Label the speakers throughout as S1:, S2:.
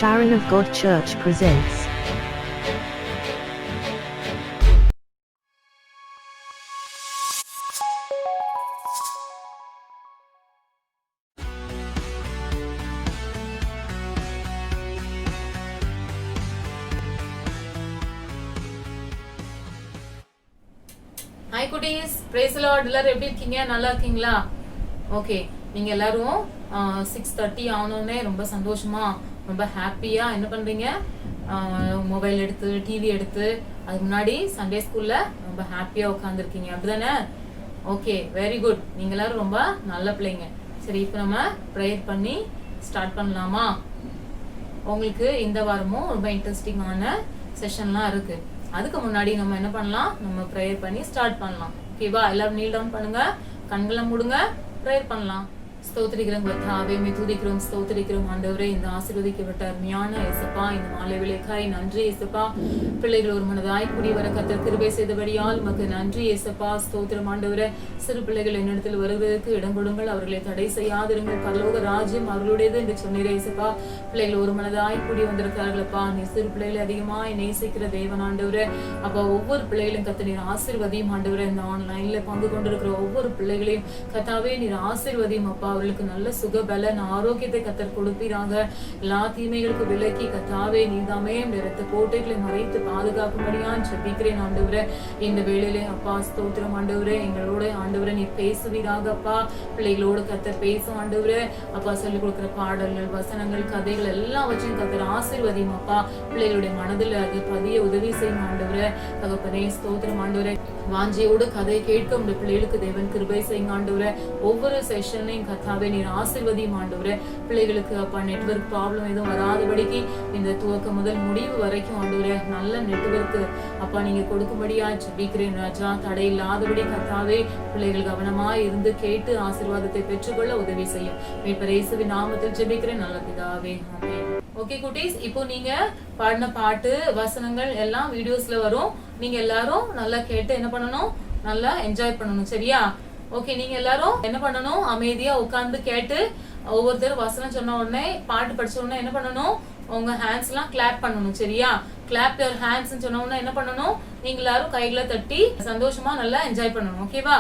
S1: Sharon of God Church presents.
S2: Hi குட்டீஸ், price Lord. எல்லாரும் எப்படி இருக்கீங்க? நல்லா இருக்கீங்களா? ஓகே, நீங்க எல்லாரும் 6:30 ஆனோடனே ரொம்ப சந்தோஷமா ரொம்ப ஹாப்பியா என்ன பண்றீங்க? மொபைல் எடுத்து டிவி எடுத்து அதுக்கு முன்னாடி சண்டே ஸ்கூல்ல ரொம்ப ஹாப்பியா உட்காந்துருக்கீங்க, அப்படிதானே? Okay, very good. நீங்க எல்லாரும் ரொம்ப நல்ல பிள்ளைங்க. சரி, இப்போ நம்ம ப்ரேயர் பண்ணி ஸ்டார்ட் பண்ணலாமா? உங்களுக்கு இந்த வாரமும் ரொம்ப இன்ட்ரெஸ்டிங்கான செஷன்லாம் இருக்கு. அதுக்கு முன்னாடி நம்ம என்ன பண்ணலாம்? நம்ம ப்ரேயர் பண்ணி ஸ்டார்ட் பண்ணலாம். ஓகேவா? எல்லாரும் நீல் டவுன் பண்ணுங்க, கண்களை மூடுங்க, ப்ரேயர் பண்ணலாம். ஸ்தோத்திரிக்கிறோம் கர்த்தாவே, துதிக்கிறோம், ஸ்தோத்திரிக்கிறோம் ஆண்டவரே. இந்த ஆசீர்வதிக்கப்பட்ட அருமையான இயேசுப்பா, இந்த மாலை வேளைக்காய் நன்றி இயேசுப்பா. பிள்ளைகள் ஒரு மனதாய் கூடி வர கர்த்தர் கிருபை செய்தபடியால் உமக்கு நன்றி இயேசுப்பா. ஸ்தோத்திரம் ஆண்டவரே. சிறு பிள்ளைகள் என்னிடத்தில் வருவதற்கு இடம் கொடுங்கள், அவர்களை தடை செய்யாதிருங்கள். பரலோக ராஜ்யம் அவர்களுடையது என்று சொன்னீரே இயேசுப்பா. பிள்ளைகள் ஒரு மனதாய் கூடி வந்திருக்கார்களப்பா. நீ சிறு பிள்ளைகளை அதிகமாய் நேசிக்கிற தேவன் ஆண்டவரே. அப்ப ஒவ்வொரு பிள்ளைகளும் கர்த்தர் நீர் ஆசீர்வதியும் ஆண்டவரே. இந்த ஆன்லைன்ல பங்கு கொண்டிருக்கிற ஒவ்வொரு பிள்ளைகளையும் கர்த்தாவே நீர் ஆசீர்வதியும் அப்பா. அவர்களுக்கு நல்ல சுகபலன் ஆரோக்கியத்தை கர்த்தர் கொடுப்பீராக. எல்லா தீமைகளுக்கு விலக்கி கர்த்தாவே நீதாமே இரத்த கோட்டைகளை மறைத்து பாதுகாக்கும்படியான் ஜெபிக்கிறேன் ஆண்டவரே. இந்த வேளையிலே அப்பா ஸ்தோத்திரம் ஆண்டவரே. எங்களோட ஆண்டவரே நீர் பேசுவீராக அப்பா. பிள்ளைகளோடு கர்த்தர் பேசும் ஆண்டவரே. அப்பா சொல்லிக் கொடுக்கிற பாடல்கள், வசனங்கள், கதைகள் எல்லாம் வச்சு கர்த்தர் ஆசீர்வதியும் அப்பா. பிள்ளைகளுடைய மனதில் அது பதிய உதவி செய்யும் ஆண்டவரே. தகப்பனே ஸ்தோத்திரம் ஆண்டவரே. வாஞ்சியோடு கதை கேட்க உடைய பிள்ளைகளுக்கு தேவன் கிருபை செய்யுங்க ஆண்டவரே. ஒவ்வொரு செஷன்லையும் கர்த்தாவே நீர் ஆசீர்வதியும் ஆண்டவரே. பிள்ளைகளுக்கு அப்பா நெட்வொர்க் ப்ராப்ளம் எதுவும் வராதபடிக்கு இந்த துவக்கம் முதல் முடிவு வரைக்கும் ஆண்டவரே நல்ல நெட்வொர்க் அப்பா நீங்க கொடுக்கும்படியா ஜெபிக்கிறேன் ராஜா. தடை இல்லாதபடி கர்த்தாவே பிள்ளைகள் கவனமாய் இருந்து கேட்டு ஆசீர்வாதத்தை பெற்றுக்கொள்ள உதவி செய்யும். மீட்பர் இயேசுவின் நாமத்தில் ஜெபிக்கிறேன் நல்ல பிதாவே, ஆமென். ஓகே குட்டீஸ், இப்போ நீங்க பாடின பாட்டு வசனங்கள் எல்லாம் வீடியோஸ்ல வரும். நீங்க எல்லாரும் நல்லா கேட்டு என்ன பண்ணணும்? நல்லா என்ஜாய் பண்ணணும், சரியா? ஓகே, நீங்க எல்லாரும் என்ன பண்ணணும்? அமைதியா உட்கார்ந்து கேட்டு ஒவ்வொருத்தரும் வசனம் சொன்ன உடனே பாட்டு படிச்ச உடனே என்ன பண்ணணும்? உங்க ஹேண்ட்ஸ் எல்லாம் கிளாப் பண்ணணும், சரியா? கிளாப் யுவர் ஹேண்ட்ஸ் சொன்ன உடனே என்ன பண்ணணும்? நீங்க எல்லாரும் கைகளை தட்டி சந்தோஷமா நல்லா என்ஜாய் பண்ணணும், ஓகேவா?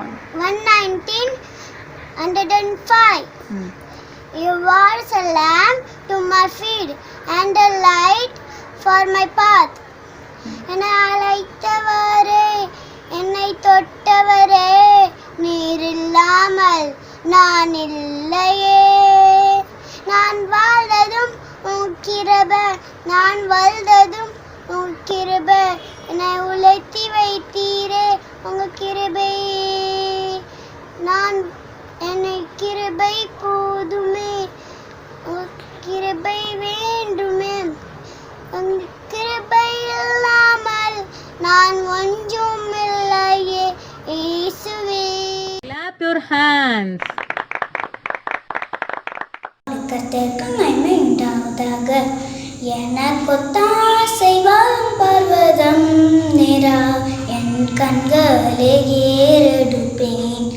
S3: One. 119, 105. You are a lamp to my feet and a light for my path. என்னை அழைத்தவரே, என்னை தொட்டவரே, நீர் இல்லாமல் நான் இல்லையே. நான் வாழ்ந்ததும் உன் கிருபை, நான் வாழ்ந்ததும் உன் கிருபை. என்னை உழைத்தி வைத்தீரே உங்க கிருபை. நான் என்னை கிருபை போதுமே, உங்க கிருபை வேண்டுமே. உங்க கிருபை இல்லாமல் நான் ஒன்றும் இல்லையே இயேசுவே.
S2: Clap your hands.
S3: கர்த்தருக்கு மகிமை உண்டாவதாக. எனக்கொத்தாசை வாழும் பர்வதம் நிரா என் கண்களை ஏறெடுப்பேன்.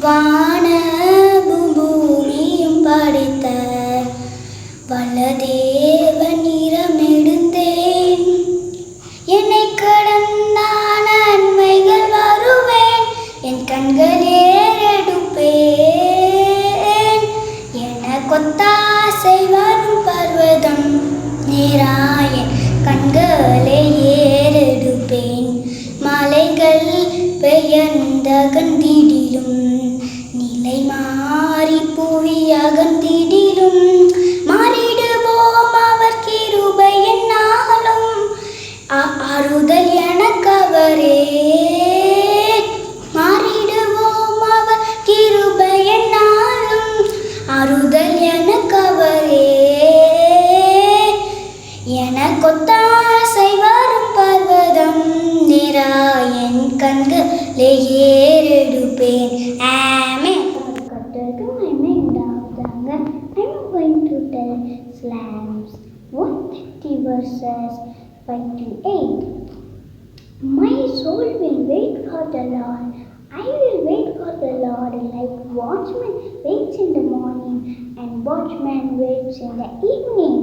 S3: வான பூமியும் படைத்த வல்லதேவன் நிறமெடுந்தேன். என்னை கடந்த நன்மைகள் வருவேன், என் கண்கள் ஏறெடுப்பேன். எனக்கொத்தாசை வரும் பர்வதம் நேராயன் கண்களை ஏறெடுப்பேன். மலைகள் பெயர்ந்த அகந்திடிலும், நிலை மாறி புவி அகந்திடிலும், மாறிடுவோம் அவர் கிருபை என்னாலும். ஆறுதல் எனக்கவரே, மாறிடுவோம் அவர் கிருபை என்னாலும். ஆறுதல் எனக்கவரே. எனக்கொத்தாசை வரும் பர்வதம் நிராயன் கண்களை ஏறெடுப்பேன். ஆமென். கர்த்தருக்கு மகிமை உண்டாவதாக. I'm going to tell Psalms 130 verses 5 to 8. My soul will wait for the Lord. I will wait for the Lord like watchman waits in the morning and watchman waits in the evening.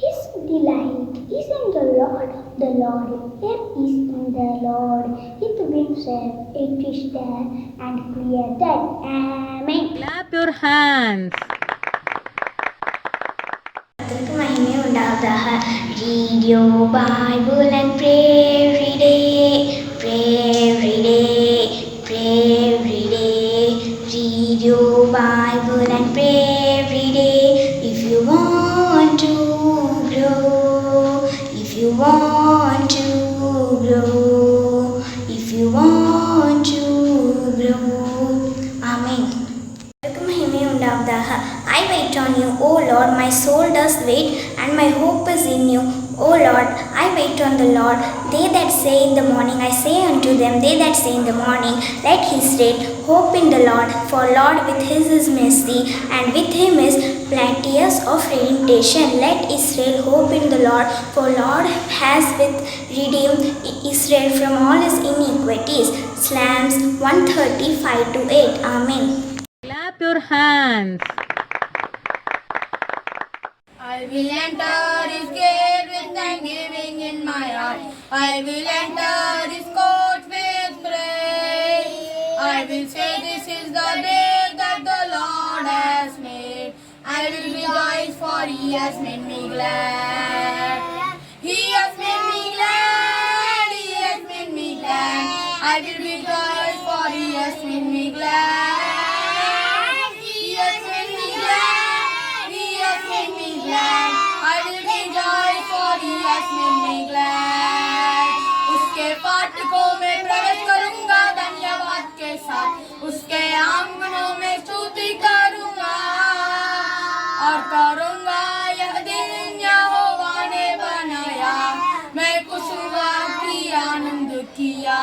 S3: His delight is in the Lord of the Lord. There is in the Lord. It will serve, it is there and clear that. Amen.
S2: Clap your hands.
S3: கர்த்தருக்கு மகிமை உண்டாவதாக. Read your Bible and pray every day. Pray every day. Pray every day. Read your Bible and pray every day. If you want to grow. If you want to grow. If you want to grow. Amen. கர்த்தருக்கு மகிமை உண்டாவதாக. I wait on you, O Lord, my soul does wait, and my hope is in you. O Lord, I wait on the Lord. They that say in the morning, I say unto them, they that say in the morning, let his rate, hope in the Lord. For Lord with his is mercy, and with him is plenteous of redemption. Let Israel hope in the Lord, for Lord has with redeemed Israel from all his iniquities. Psalms 135-8. Amen.
S2: Clap your hands.
S4: I will enter his gate with thanksgiving in my heart. I will enter his court with praise. I will say this is the day that the Lord has made. I will rejoice for he has made me glad. He has made me glad. He has made me glad. I will rejoice for he has made me glad. He has made me glad. He has made me glad. I will rejoice for he has made me glad. उसके फाटकों में प्रवेश करूंगा धन्यवाद के साथ. उसके आंगनों में स्तुति करूंगा और करूंगा यह दिन यहोवा ने बनाया. मैं खुश हुआ कि आनंद किया.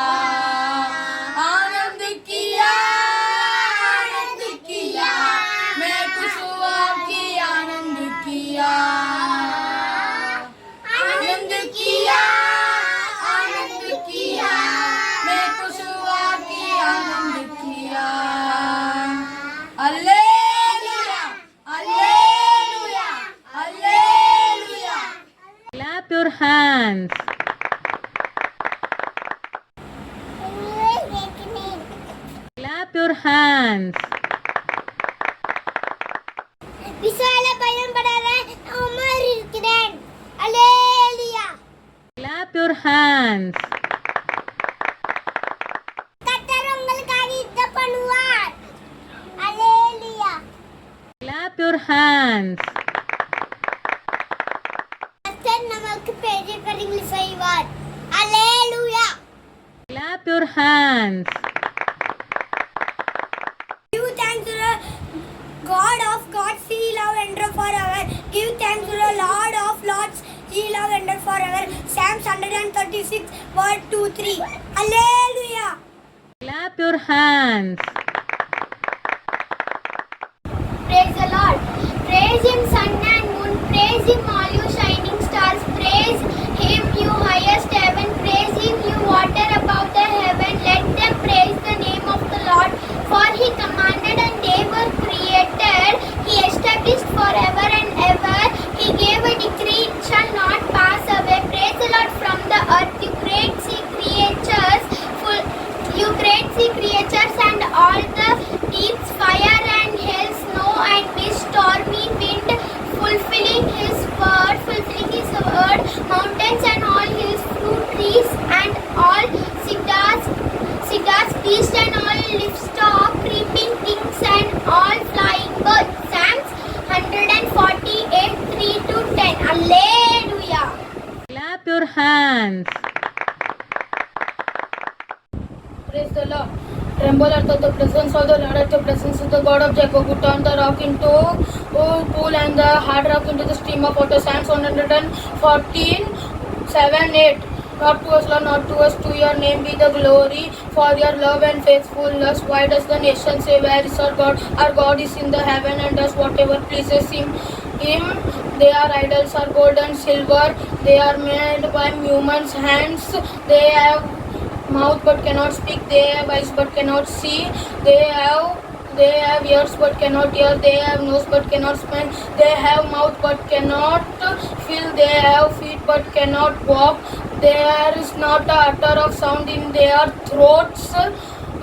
S4: आनंद किया. आनंद किया. मैं खुश हुआ कि आनंद किया. आनंद किया. आनंद किया. मैं खुश हुआ कि आनंद किया. Hallelujah. Hallelujah. Hallelujah.
S2: Clap your hands. Clap your hands.
S3: விசால பயன்படாத அமர் இருக்கிறேன். அல்லேலூயா.
S2: Clap your hands.
S3: கர்த்தர் உங்களுக்காக யுத்தம் பண்ணுவார். அல்லேலூயா.
S2: Clap your hands.
S3: கர்த்தர் நமக்கு பெரிய காரியங்களை செய்வார். அல்லேலூயா.
S2: Clap your hands.
S3: Give thanks to the God of gods, he love endure forever. Give thanks to the Lord of lords, he love endure forever. Psalms 136, verse 2-3. Hallelujah.
S2: Clap your hands.
S3: Praise the Lord. Praise him, sun and moon. Praise him, all you shining stars. Praise him, you highest heaven. Praise him, you water above the heaven. Let them praise the name of the Lord. For he commanded and they were created. He established forever and ever. He gave a decree, it shall not pass away. Praise the Lord from the earth, you great sea creatures. You great sea creatures and all the deeps, fire and hail, snow and mist, stormy wind, fulfilling his word, mountains and all hills, fruit trees and all cedars, beasts and all livestock, creeping things and all flying birds. Psalms 148, 3-10. Hallelujah.
S2: Clap your hands.
S4: Praise the Lord. Tremble at the presence of the Lord, at the presence of the God of Jacob, who turned the rock into a pool and the hard rock into the stream of water. Psalms 114, 7-8. Not to us, Lord, not to us, to your name be the glory, for your love and faithfulness. Why does the nation say, where is our God? Our God is in the heaven and does whatever pleases him. Their idols are gold and silver. They are made by humans' hands. They have mouth but cannot speak. They have eyes but cannot see. They have ears but cannot hear. They have nose but cannot smell. They have mouth but cannot feel. They have feet but cannot walk. There is not a utter of sound in their throats.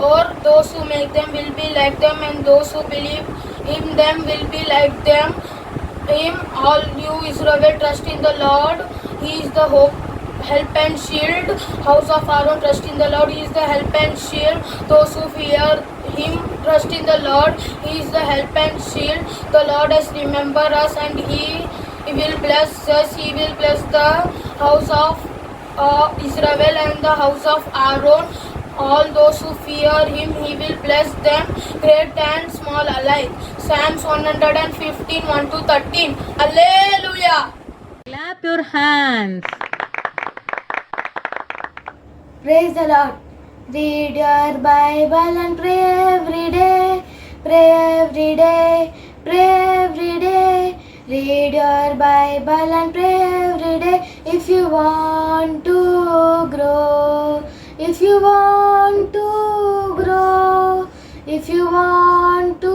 S4: Or those who make them will be like them, and those who believe in them will be like them. Him, all you Israel, trust in the Lord. He is the hope, help and shield. House of Aaron, trust in the Lord. He is the help and shield. Those who fear Him, trust in the Lord. He is the help and shield. The Lord has remembered us, and He will bless us. He will bless the house of Israel and the house of Aaron. All those who fear Him, He will bless them, great and small alike. Psalms 115, 1 to 13. Alleluia.
S2: Clap your hands.
S3: Praise the Lord. Read your Bible and pray every day. Pray every day. Pray every day. Read your Bible and pray every day. If you want to grow. If you want to grow. If you want to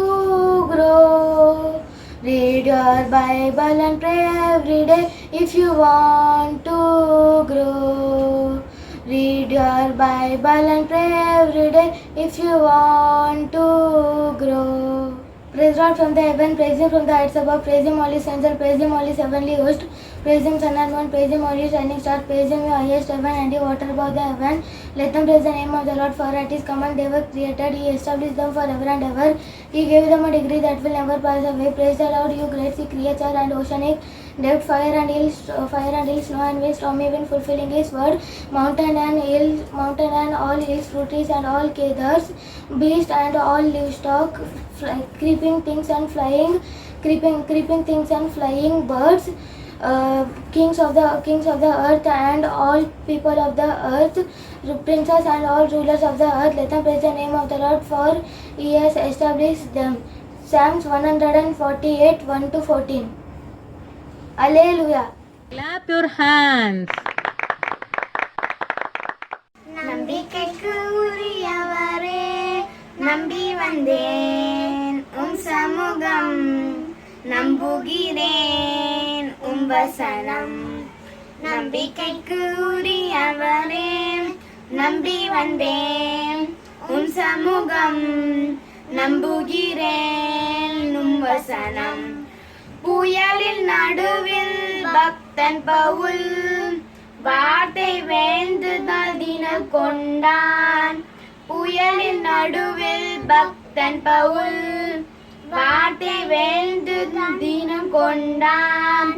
S3: grow. Read your Bible and pray every day. If you want to grow. Read your Bible and pray every day if you want to grow. Praise God from the heaven, praise Him from the heights above, praise Him all His angels, praise Him all His heavenly host, praise Him sun and moon, praise Him all His shining stars, praise Him your highest heaven and the water above the heaven. Let them praise the name of the Lord, for at His command they were created. He established them forever and ever. He gave them a degree that will never pass away. Praise the Lord, you great sea creature and oceanic depth, fire and hill, snow and wind, stormy wind, fulfilling His word, mountain and all hills, fruit trees and all cedars, beast and all livestock, creeping things and flying birds, kings of the earth and all people of the earth, princes and all rulers of the earth. Let them praise the name of the Lord, for He has established them. Psalms 148, 1 to 14. Alleluia.
S2: Clap your hands.
S3: நம்பிக்கைக்கு உரியவரே, நம்பி வந்தேன் உம் சமூகம், நம்புகிறேன் உம் வசனம். நம்பிக்கைக்கு உரியவரே, நம்பி வந்தேன் உம் சமூகம், நம்புகிறேன் உம் வசனம். புயலில் நடுவில் பக்தன் பவுல் வார்த்தை வேண்டுதல் தினம் கொண்டான். புயலின் நடுவில் பக்தன் பவுல் வார்த்தை வேண்டுதல் தினம் கொண்டான்.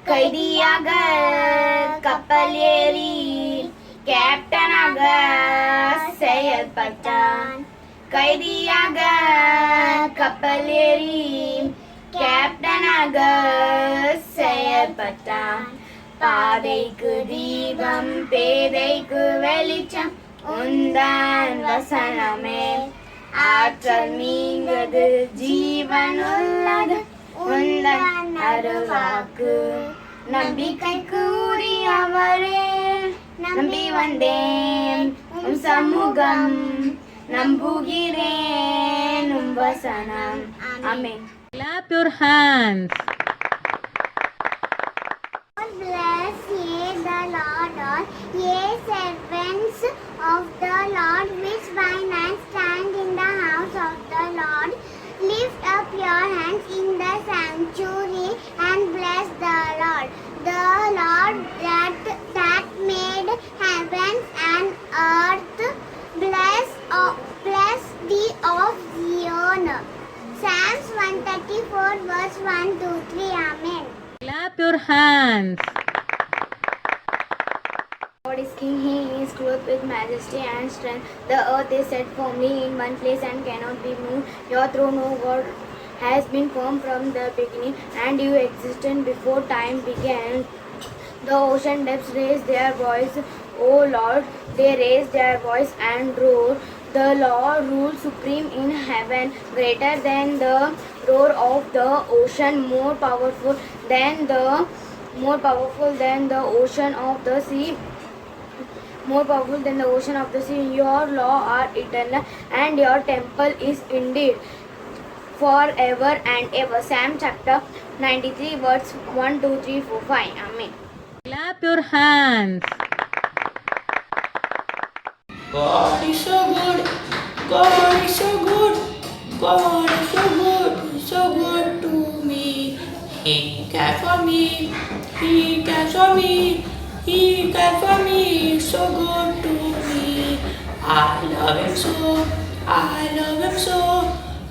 S3: கைதியாக கப்பல் ஏறி கேப்டனாக செயல்பட்டான். கைதியாக கப்பல் ஏறி கேப்டனாக செயல்பட்டான். பாதைக்கு தீபம், பேதைக்கு வெளிச்சம், உந்தன் வசனமே ஆற்றல் நீங்கது, ஜீவனுள்ளது உந்தன் அருள்வாக்கு. நம்பிக்கைக்கு உரியவரே, நம்பி வந்தேன் உம் சமூகம், நம்புகிறேன் உம் வசனம். ஆமென்.
S2: Clap your hands.
S3: Bless ye the Lord, all ye servants of the Lord, which by night stand in the house of the Lord. Lift up your hands in the sanctuary and bless the Lord. The Lord that made heavens and earth, bless thee of Zion. Psalms 134 verse 1 to 3. Amen.
S2: Clap your hands.
S3: God is King, He is clothed with majesty and strength. The earth is set firmly in one place and cannot be moved. Your throne, O God, has been firm from the beginning, and you existed before time began. The ocean depths raise their voice, O Lord, they raise their voice and roar. The Lord rules supreme in heaven, greater than the roar of the ocean, more powerful than the ocean of the sea.
S4: more powerful than the ocean of the sea. Your law are eternal, and your temple is indeed forever and ever. Psalm chapter 93, verse 1, 2, 3, 4, 5. Amen.
S2: Clap your hands.
S5: God is so good. God is so good. God is so good. So good to me. He cares for me. He cares for me. He cares for me. So good to me. I love him so. I love him so.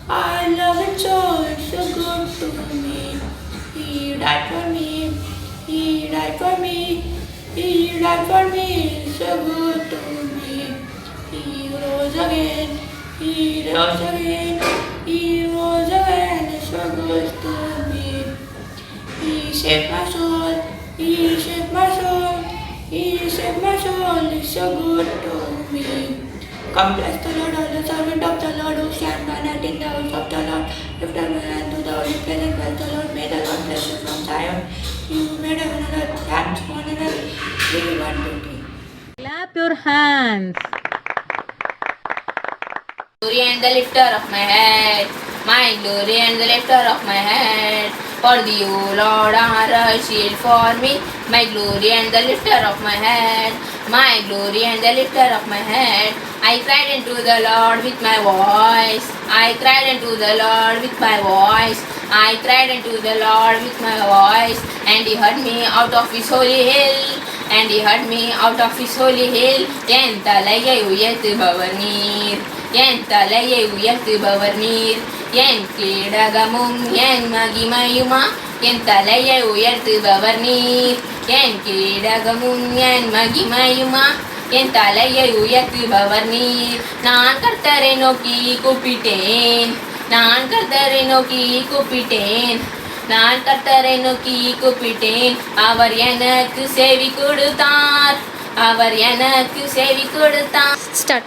S5: I love him so. It's so good to me. He died for me. He died for me. He died for me. So good to me. He rose again. He rose again. He rose again. It's so good to me. He saved my soul. He saved my soul. He saved my soul. It's so good to me. Come bless the Lord, all the servant of the Lord who stand by night in the house of the Lord. Lift up your hand to the holy place and bless the Lord. May the Lord bless you from Zion. You made heaven and earth, hands one and earth. We want to be.
S2: Clap your hands.
S6: Glory and the lifter of my head, my glory and the lifter of my head. For thee, O Lord, are a shield for me, my glory and the lifter of my head, my glory and the lifter of my head. I cried unto the Lord with my voice, I cried unto the Lord with my voice, I cried unto the Lord with my voice, and he heard me out of his holy hill, and he heard me out of his holy hill. என் தலையை உயர்த்துபவர் நீர், என் தலையை உயர்த்துபவர் நீர், என் கேடகமும் என் மகிமையுமா, என் தலையை உயர்த்துபவர் நீர், என் கேடகமும் என் மகிமையுமா, என் தலையை உயர்த்துபவர் நீர். நான் கர்த்தரை நோக்கி கூப்பிட்டேன், நான் கர்த்தரை நோக்கி கூப்பிட்டேன், நான் கர்த்தரை நோக்கி கூப்பிட்டேன், அவர் எனக்கு செவி கொடுத்தார், அவர் எனக்கு செவி கொடுத்தார். Start.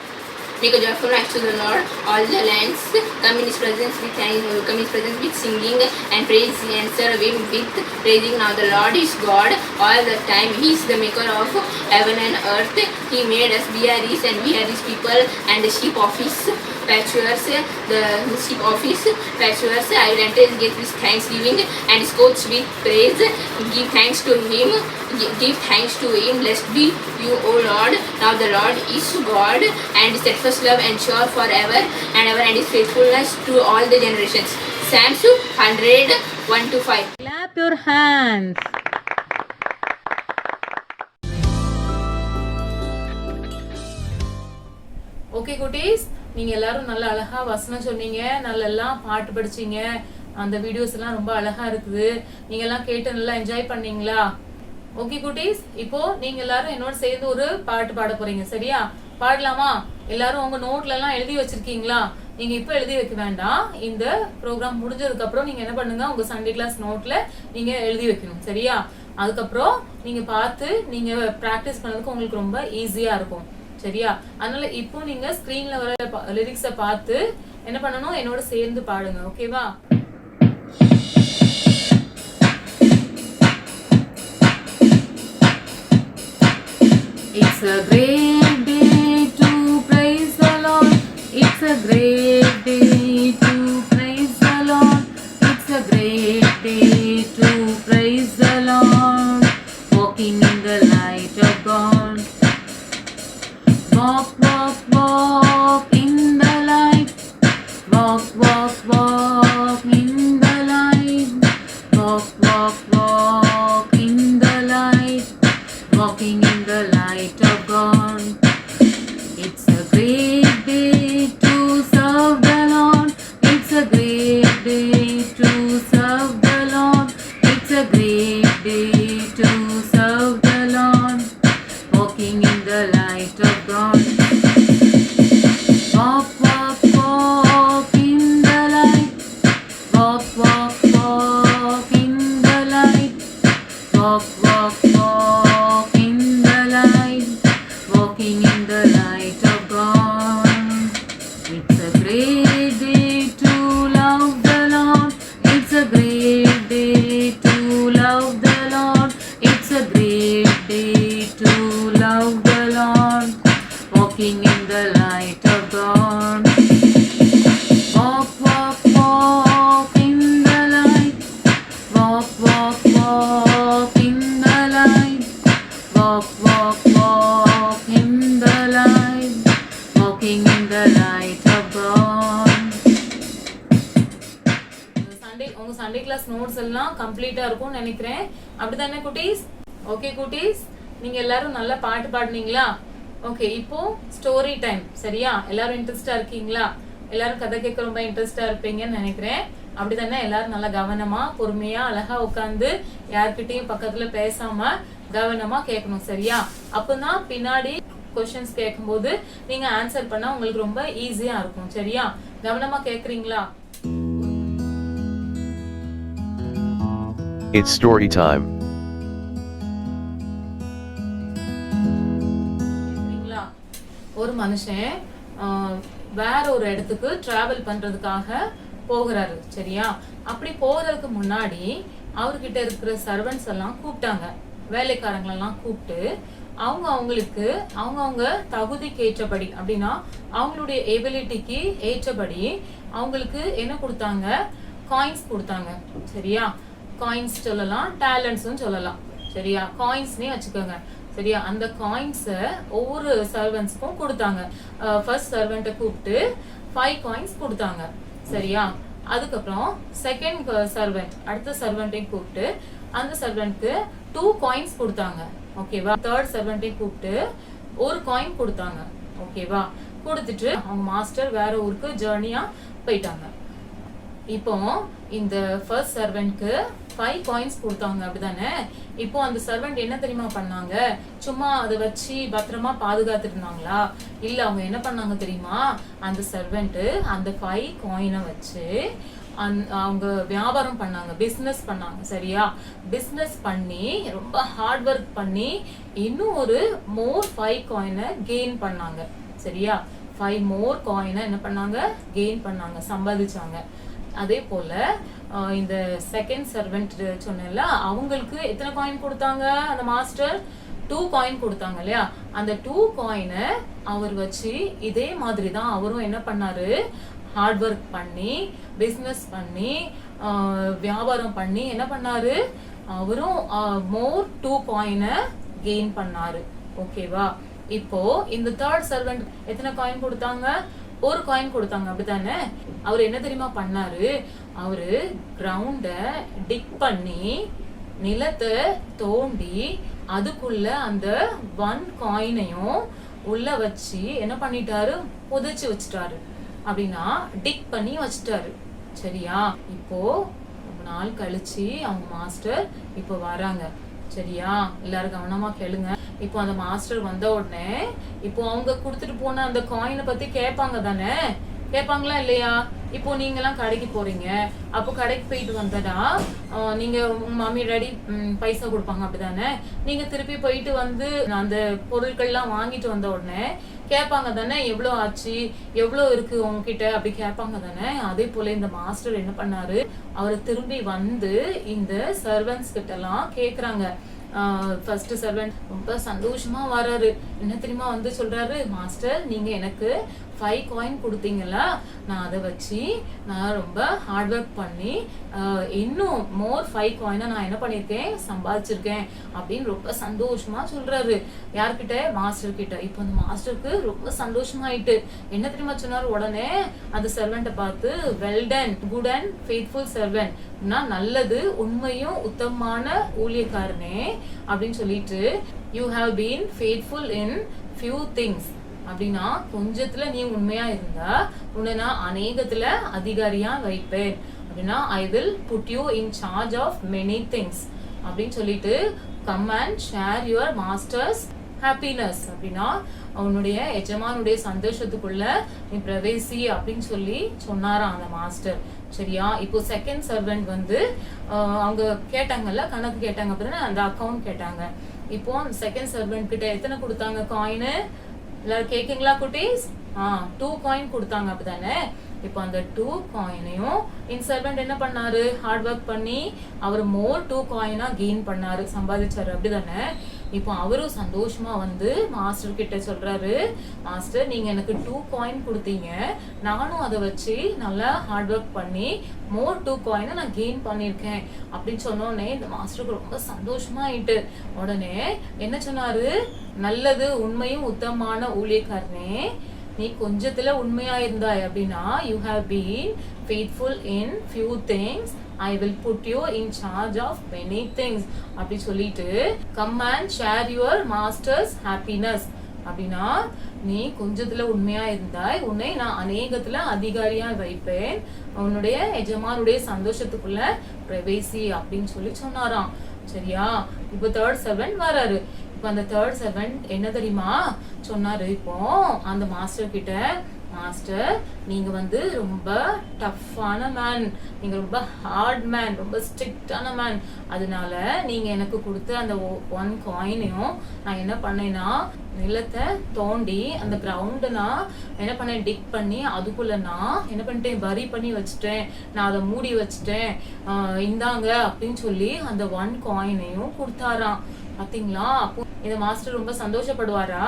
S6: Make a joyful noise to the Lord, all the lands. Come in His presence with come in His presence with singing and praise and serve Him with praising. Now the Lord is God all the time. He is the maker of heaven and earth. He made us. We are His and we are His people and the sheep of His pastures. The sheep of His pastures. I will enter His gates with thanksgiving and His courts with praise. Give thanks to Him. Give thanks to Him. Blessed be you, O Lord. Now the Lord is God, and His steadfast love ensure forever and ever, and His faithfulness to all the generations. Psalms 100, 1 to 5.
S2: Clap your hands. Okay குட்டீஸ், நீங்க எல்லாரும் நல்ல அழகா வசனம் சொன்னீங்க, நல்ல எல்லாம் பாட்டு படிச்சீங்க, அந்த வீடியோஸ் எல்லாம் ரொம்ப அழகா இருக்குது. நீங்க எல்லாம் கேட்டு நல்லா என்ஜாய் பண்ணீங்களா? ஓகே குட்டீஸ், இப்போ நீங்க எல்லாரும் என்னோட சேர்ந்து ஒரு பாட்டு பாட போறீங்க. சரியா? பாடலாமா? எல்லாரும் உங்க நோட்ல எல்லாம் எழுதி வச்சிருக்கீங்களா? நீங்க இப்ப எழுதி வைக்க வேண்டாம். இந்த ப்ரோக்ராம் முடிஞ்சதுக்கு அப்புறம் நீங்க என்ன பண்ணுங்க, உங்க சண்டே கிளாஸ் நோட்ல நீங்க எழுதி வைக்கணும். சரியா? அதுக்கப்புறம் நீங்க பார்த்து நீங்க பிராக்டிஸ் பண்ணதுக்கு உங்களுக்கு ரொம்ப ஈஸியா இருக்கும். சரியா? அதனால இப்போ நீங்க ஸ்கிரீன்ல வர லிரிக்ஸை பார்த்து என்ன பண்ணணும், என்னோட சேர்ந்து பாடுங்க. ஓகேவா? It's a great day to praise the Lord. It's a great day to praise the Lord. It's a great day to praise the Lord. Walking in the light of God. Walk, walk, walk in the light. Walk, walk, walk in the light. Walk, walk, walk in the light. Walking in the light of God. It's a great day to serve the Lord. It's a great day to serve the Lord. It's a great day to serve the Lord. Walking in the light of God. Walk, walk, walk in the light. Walk, walk, walk in the light. Walk, walk, walk in the light. Walking in the light of God. It's a great day to love the Lord. It's a great day to love the Lord. It's a great day to love the Lord. walking in the light of God. Walk, walk, walk in the light. Walk, walk, walk in the light. Walk, walk, walk in the light. Walking in the light of God. உங்க Sunday class notes எல்லாம் கம்ப்ளீட்டா இருக்கும்னு நினைக்கிறேன். அப்படிதானே குட்டீஸ்? Okay குட்டீஸ், நீங்க எல்லாரும் நல்லா பாட்டு பாடுனீங்களா? ஓகே, இப்போ ஸ்டோரி டைம். சரியா? எல்லாரும் இன்ட்ரெஸ்டா இருக்கீங்களா? எல்லாரும் கதை கேட்க ரொம்ப இன்ட்ரெஸ்டா இருப்பீங்கன்னு நினைக்கிறேன். அப்படிதானே? எல்லாரும் நல்லா கவனமா பொறுமையா அழகா உட்காந்து யார்கிட்டயும் பக்கத்துல பேசாம கவனமா கேட்கணும். சரியா? அப்பதான் பின்னாடி கொஸ்டின்ஸ் கேட்கும்போது நீங்க ஆன்சர் பண்ணா உங்களுக்கு ரொம்ப ஈஸியா இருக்கும். சரியா? கவனமா கேக்குறீங்களா?
S7: It's story time.
S2: ஒரு மனுஷன் வேற ஒரு இடத்துக்கு டிராவல் பண்றதுக்காக போகிறாரு. சரியா? அப்படி போறதுக்கு முன்னாடி அவர்கிட்ட இருக்கிற சர்வன்ட்ஸ் எல்லாம் கூப்பிட்டாங்க, வேலைக்காரங்களெல்லாம் கூப்பிட்டு அவங்களுக்கு அவங்க தகுதிக்கு ஏற்றபடி, அப்படின்னா அவங்களுடைய எபிலிட்டிக்கு ஏற்றபடி அவங்களுக்கு என்ன கொடுத்தாங்க? காயின்ஸ் கொடுத்தாங்க. சரியா? காயின்ஸ் சொல்லலாம், டேலண்ட்ஸும் சொல்லலாம். சரியா? காயின்ஸ்னே வச்சுக்கோங்க. சரியா? அந்த காயின்ஸை ஒவ்வொரு சர்வன்ட்ஸ்க்கும் கொடுத்தாங்க. ஃபர்ஸ்ட் சர்வெண்ட்டை கூப்பிட்டு 5 காயின்ஸ் கொடுத்தாங்க. சரியா? அதுக்கப்புறம் செகண்ட் சர்வெண்ட், அடுத்த சர்வெண்ட்டையும் கூப்பிட்டு அந்த சர்வெண்ட்க்கு 2 காயின்ஸ் கொடுத்தாங்க. ஓகேவா? தேர்ட் சர்வெண்ட்டையும் கூப்பிட்டு 1 காயின் கொடுத்தாங்க. ஓகேவா? கொடுத்துட்டு அவங்க மாஸ்டர் வேற ஊருக்கு ஜேர்னியா போயிட்டாங்க. இப்போ இந்த ஃபர்ஸ்ட் சர்வெண்ட்க்கு 5 காயின்ஸ் கொடுத்தாங்க. அப்படிதானே? இப்போ அந்த சர்வெண்ட் என்ன தெரியுமா பண்ணாங்க? சும்மா அதை வச்சு பத்திரமா பாதுகாத்துட்டு இருந்தாங்களா? இல்ல, அவங்க என்ன பண்ணாங்க தெரியுமா? அந்த சர்வெண்ட் அந்த 5 காயினை வச்சு அவங்க வியாபாரம் பண்ணாங்க, பிசினஸ் பண்ணாங்க. சரியா? பிசினஸ் பண்ணி ரொம்ப ஹார்ட் ஒர்க் பண்ணி இன்னும் ஒரு மோர் 5 காயினை கெயின் பண்ணாங்க. சரியா? 5 மோர் காயினை என்ன பண்ணாங்க? கெயின் பண்ணாங்க, சம்பாதிச்சாங்க. அதே போல இந்த செகண்ட் சர்வெண்ட் சொன்னேன்ல, அவங்களுக்கு எத்தனை காயின் கொடுத்தாங்க? அந்த மாஸ்டர் 2 காயின் கொடுத்தாங்க இல்லையா? அந்த 2 காயினை அவர் வச்சு இதே மாதிரி தான் அவரும் என்ன பண்ணாரு? ஹார்ட் ஒர்க் பண்ணி பிஸ்னஸ் பண்ணி வியாபாரம் பண்ணி என்ன பண்ணாரு? அவரும் மோர் 2 காயினை கெயின் பண்ணாரு. ஓகேவா? இப்போ இந்த தேர்ட் சர்வெண்ட் எத்தனை காயின் கொடுத்தாங்க? 1 காயின் கொடுத்தாங்க. அப்படித்தானே? அவர் என்ன தெரியுமா பண்ணாரு? அவரு கிரவுண்ட டிக் பண்ணி நிலத்தை தோண்டி அதுக்குள்ள அந்த 1 காயினையும் உள்ள வச்சு என்ன பண்ணிட்டாரு? புதைச்சு வச்சுட்டாரு. அப்படின்னா டிக் பண்ணி வச்சுட்டாரு. சரியா? இப்போ ரொம்ப நாள் கழிச்சு அவங்க மாஸ்டர் இப்போ வராங்க. சரியா? எல்லாரும் கவனமா கேளுங்க. இப்போ அந்த மாஸ்டர் வந்த உடனே இப்போ அவங்க கொடுத்துட்டு போன அந்த காயினை பத்தி கேட்பாங்க தானே? கேட்பாங்களா இல்லையா? இப்போ நீங்க எல்லாம் கடைக்கு போறீங்க, அப்போ கடைக்கு போயிட்டு வந்தடா நீங்க உங்க மாமி டாடி பைசா கொடுப்பாங்க. அப்படிதானே? நீங்க திருப்பி போயிட்டு வந்து அந்த பொருட்கள்லாம் வாங்கிட்டு வந்த உடனே கேட்பாங்க தானே? எவ்வளோ ஆச்சு, எவ்வளோ இருக்கு உங்ககிட்ட, அப்படி கேட்பாங்க தானே? அதே போல இந்த மாஸ்டர் என்ன பண்ணாரு? அவரை திரும்பி வந்து இந்த சர்வன்ட்ஸ் கிட்ட எல்லாம் கேக்குறாங்க. ஃபர்ஸ்ட் சர்வெண்ட் ரொம்ப சந்தோஷமா வராரு. என்ன தெரியுமா வந்து சொல்றாரு? மாஸ்டர், நீங்க எனக்கு 5 காயின் கொடுத்தீங்களா? நான் அதை வச்சு நான் ரொம்ப ஹார்ட் ஒர்க் பண்ணி இன்னும் மோர் 5 காயினை நான் என்ன பண்ணியிருக்கேன்? சம்பாதிச்சிருக்கேன் அப்படின்னு ரொம்ப சந்தோஷமா சொல்றாரு. யார்கிட்ட? மாஸ்டர் கிட்ட. இப்போ அந்த மாஸ்டருக்கு ரொம்ப சந்தோஷமாயிட்டு என்ன தெரியுமா சொன்னாரு? உடனே அந்த சர்வெண்ட்டை பார்த்து, well done good and faithful servant, நல்லது, உண்மையும் உத்தமமான ஊழியக்காரனே அப்படின்னு சொல்லிட்டு, you have been faithful in few things, அப்படின்னா கொஞ்சத்துல நீ உண்மையா இருந்தா உன்னை நான் அநேகத்துல அதிகாரியா வைப்பேன். அப்படின்னா I will put you in charge of many things அப்படின்னு சொல்லிட்டு, come and share your master's happiness, அப்படின்னா அவனுடைய எஜமானுடைய சந்தோஷத்துக்குள்ள நீ பிரவேசி அப்படின்னு சொல்லி சொன்னாராம் அந்த மாஸ்டர். சரியா? இப்போ செகண்ட் சர்வெண்ட் வந்து அவங்க கேட்டாங்கல்ல, கணக்கு கேட்டாங்க, அப்படின்னா அந்த அக்கௌண்ட் கேட்டாங்க. இப்போ செகண்ட் சர்வெண்ட் கிட்ட எத்தனை கொடுத்தாங்க காயின்? எல்லாரும் கேக்கீங்களா குட்டீஸ்? 2 காயின் கொடுத்தாங்க. அப்படிதானே? இப்போ அந்த 2 காயினையும் இந்த சர்வெண்ட் என்ன பண்ணாரு? ஹார்ட் ஒர்க் பண்ணி அவர் மோர் 2 காயினா கெயின் பண்ணாரு, சம்பாதிச்சாரு. அப்படிதானே? இப்போ அவரும் சந்தோஷமா வந்து மாஸ்டர் கிட்ட சொல்றாரு, மாஸ்டர் நீங்க எனக்கு 2 காயின் கொடுத்தீங்க, நானும் அதை வச்சு நல்லா ஹார்ட் ஒர்க் பண்ணி மோர் 2 காயினை நான் கெயின் பண்ணியிருக்கேன் அப்படின்னு சொன்னோடனே இந்த மாஸ்டருக்கு ரொம்ப சந்தோஷமா ஆயிட்டு. உடனே என்ன சொன்னாரு, நல்லது உண்மையும் உத்தமமான ஊழியக்காரனே, நீ கொஞ்சத்துல உண்மையா இருந்தாய் அப்படின்னா you have been faithful in few things, I will put you in charge of many things அப்படி சொல்லிட்டு come and share your master's happiness அப்படின்னா நீ கொஞ்சத்துல உண்மையா இருந்தாய், உன்னை நான் அநேகத்துல அதிகாரியா வைப்பேன், உன்னுடைய எஜமானுடைய சந்தோஷத்துக்குள்ள பிரவேசி அப்படின்னு சொல்லி சொன்னாராம். சரியா? இப்போ 3rd servant வராரு. இப்போ அந்த 3rd servant என்ன தெரியுமா சொன்னாரு, இப்போ அந்த மாஸ்டர் கிட்ட, மாஸ்டர் நீங்க வந்து ரொம்ப டஃப்பான மேன், நீங்க ரொம்ப ஹார்ட் மேன், ரொம்ப ஸ்ட்ரிக்டான மேன், அதனால நீங்க எனக்கு கொடுத்த அந்த 1 காயினையும் நான் என்ன பண்ணேன்னா நிலத்தை தோண்டி அந்த கிரவுண்டை நான் என்ன பண்ணேன் டிக் பண்ணி அதுக்குள்ள நான் என்ன பண்ணிட்டேன் பரி பண்ணி வச்சுட்டேன், நான் அதை மூடி வச்சுட்டேன், இந்தாங்க அப்படின்னு சொல்லி அந்த 1 காயினையும் கொடுத்தாராம். பாத்தீங்களா? அப்போ இந்த மாஸ்டர் ரொம்ப சந்தோஷப்படுவாரா?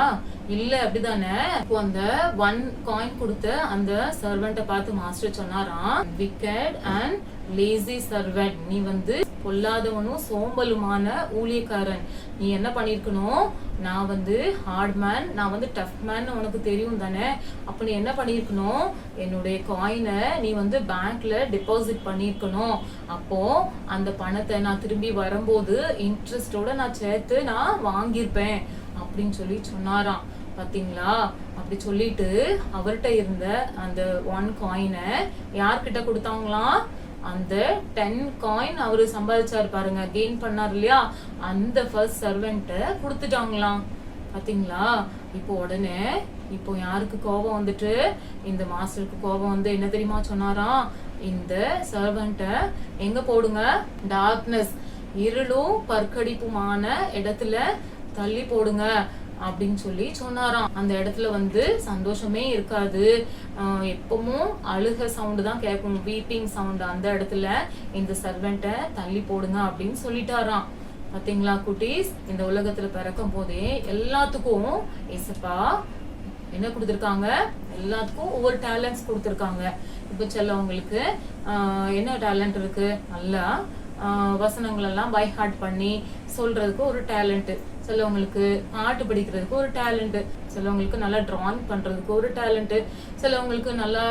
S2: இல்ல, அப்படிதானே? இப்போ அந்த 1 காயின் கொடுத்த அந்த சர்வெண்ட்டை பார்த்து மாஸ்டர் சொன்னாராம், wicked and lazy servant, நீ வந்து பொல்லாதவனும் சோம்பலுமான ஊழியக்காரன், நீ என்ன பண்ணிருக்கணும், நான் வந்து ஹார்ட் மேன், நான் வந்து டஃப் மேன் உனக்கு தெரியும் தானே, அப்ப நீ என்ன பண்ணிருக்கணும், என்னுடைய காயினை நீ வந்து பேங்க்ல டெபாசிட் பண்ணிருக்கணும், அப்போ அந்த பணத்தை நான் திரும்பி வரும்போது இன்ட்ரெஸ்டோட நான் சேர்த்து நான் வாங்கியிருப்பேன் அப்படின்னு சொல்லி சொன்னாராம். பாத்தீங்களா? அப்படி சொல்லிட்டு அவர்கிட்ட இருந்த அந்த 1 காயினை யார்கிட்ட கொடுத்தாங்களாம், அந்த 10 காயின் அவரு சம்பாதிச்சாரு பாருங்க, கெயின் பண்ணாரு இல்லையா, அந்த ஃபர்ஸ்ட் சர்வெண்ட்டை கொடுத்துட்டாங்களாம். பாத்தீங்களா? இப்போ உடனே இப்போ யாருக்கு கோபம் வந்துட்டு, இந்த மாஸ்டருக்கு கோபம் வந்து என்ன தெரியுமா சொன்னாராம், இந்த சர்வெண்ட்டை எங்க போடுங்க, டார்க்னஸ், இருளும் பற்கடிப்புமான இடத்துல தள்ளி போடுங்க அப்படின்னு சொல்லி சொன்னாராம். அந்த இடத்துல வந்து சந்தோஷமே இருக்காது, எப்பவும் அழுக சவுண்டு தான் கேட்கும், வீப்பிங் சவுண்ட், அந்த இடத்துல இந்த சர்வெண்ட்டை தள்ளி போடுங்க அப்படின்னு சொல்லிட்டாராம். பாத்தீங்களா குட்டீஸ்? இந்த உலகத்துல பிறக்கும் போதே எல்லாத்துக்கும் ஏசப்பா என்ன கொடுத்துருக்காங்க, எல்லாத்துக்கும் ஒவ்வொரு டேலண்ட்ஸ் கொடுத்துருக்காங்க. இப்போ சிலவங்களுக்கு என்ன டேலண்ட் இருக்கு, நல்லா வசனங்கள் எல்லாம் பை ஹார்ட் பண்ணி சொல்றதுக்கு ஒரு டேலண்ட், சிலவங்களுக்கு பாட்டு படிக்கிறதுக்கு ஒரு டேலண்ட், சிலவங்களுக்கு நல்லா டிராயிங் பண்றதுக்கு ஒரு டேலண்ட், சிலவங்களுக்கு நல்லா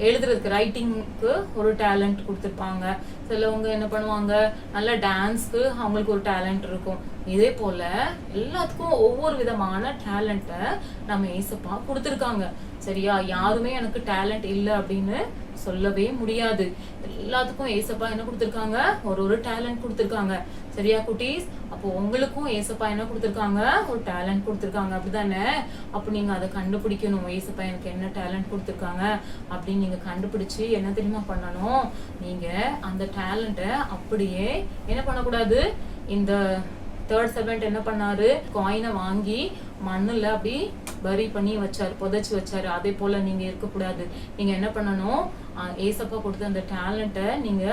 S2: எழுதுறதுக்கு ரைட்டிங்க்கு ஒரு டேலண்ட் கொடுத்துருப்பாங்க, சிலவங்க என்ன பண்ணுவாங்க நல்லா டான்ஸ்க்கு அவங்களுக்கு ஒரு டேலண்ட் இருக்கும். இதே போல எல்லாத்துக்கும் ஒவ்வொரு விதமான டேலண்ட்டை நம்ம ஏசப்பா கொடுத்துருக்காங்க. சரியா? யாருமே எனக்கு டேலண்ட் இல்லை அப்படின்னு சொல்லவே முடியாது. எல்லாத்துக்கும் ஏசப்பா என்ன கொடுத்துருக்காங்க, ஒரு டேலண்ட் கொடுத்துருக்காங்க. சரியா குட்டீஸ்? அப்போ உங்களுக்கும் ஏசப்பா என்ன கொடுத்துருக்காங்க, ஒரு டேலண்ட் கொடுத்துருக்காங்க, அப்படிதானே? அப்போ நீங்க அதை கண்டுபிடிக்கணும், ஏசப்பா எனக்கு என்ன டேலண்ட் கொடுத்துருக்காங்க அப்படின்னு நீங்க கண்டுபிடிச்சு என்ன தெரியுமா பண்ணணும், நீங்க அந்த டேலண்ட்டை அப்படியே என்ன பண்ணக்கூடாது, இந்த 3rd servant என்ன பண்ணாரு, காயினை வாங்கி மண்ணுல அப்படி பரி பண்ணி வச்சாரு, புதைச்சு வச்சாரு. அதே போல நீங்க இருக்கக்கூடாது. நீங்க என்ன பண்ணணும், ஏசப்பா கொடுத்த அந்த டேலண்ட்டை நீங்க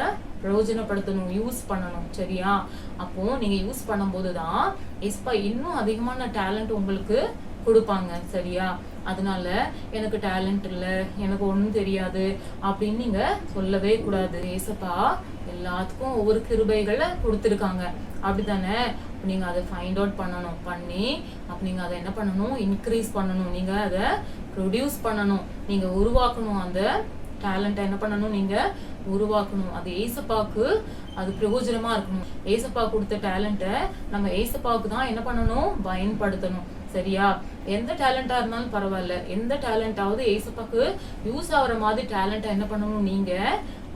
S2: பிரயோஜனப்படுத்தணும், யூஸ் பண்ணணும். சரியா? அப்போ நீங்க யூஸ் பண்ணும்போதுதான் ஏசப்பா இன்னும் அதிகமான டேலண்ட் உங்களுக்கு கொடுப்பாங்க. சரியா? அதனால எனக்கு டேலண்ட் இல்லை, எனக்கு ஒன்றும் தெரியாது அப்படின்னு நீங்க சொல்லவே கூடாது. ஏசப்பா எல்லாத்துக்கும் ஒவ்வொரு கிருபைகளை கொடுத்துருக்காங்க, அப்படித்தானே? நீங்க அதை ஃபைண்ட் அவுட் பண்ணணும், பண்ணி அப்ப நீங்க அதை என்ன பண்ணணும், இன்க்ரீஸ் பண்ணணும், நீங்க அதை ப்ரொடியூஸ் பண்ணணும், நீங்க உருவாக்கணும், அந்த டேலண்ட்டை என்ன பண்ணணும், நீங்க உருவாக்கணும். அது ஏசப்பாக்கு அது பிரயோஜனமா இருக்கணும். ஏசப்பா கொடுத்த டேலண்ட்டை நம்ம ஏசப்பாவுக்கு தான் என்ன பண்ணணும், பயன்படுத்தணும். சரியா? எந்த டேலண்டா இருந்தாலும் பரவாயில்ல, எந்த டேலண்டாவது ஏசப்பாக்கு யூஸ் ஆகுற மாதிரி டேலண்ட்டை என்ன பண்ணணும், நீங்க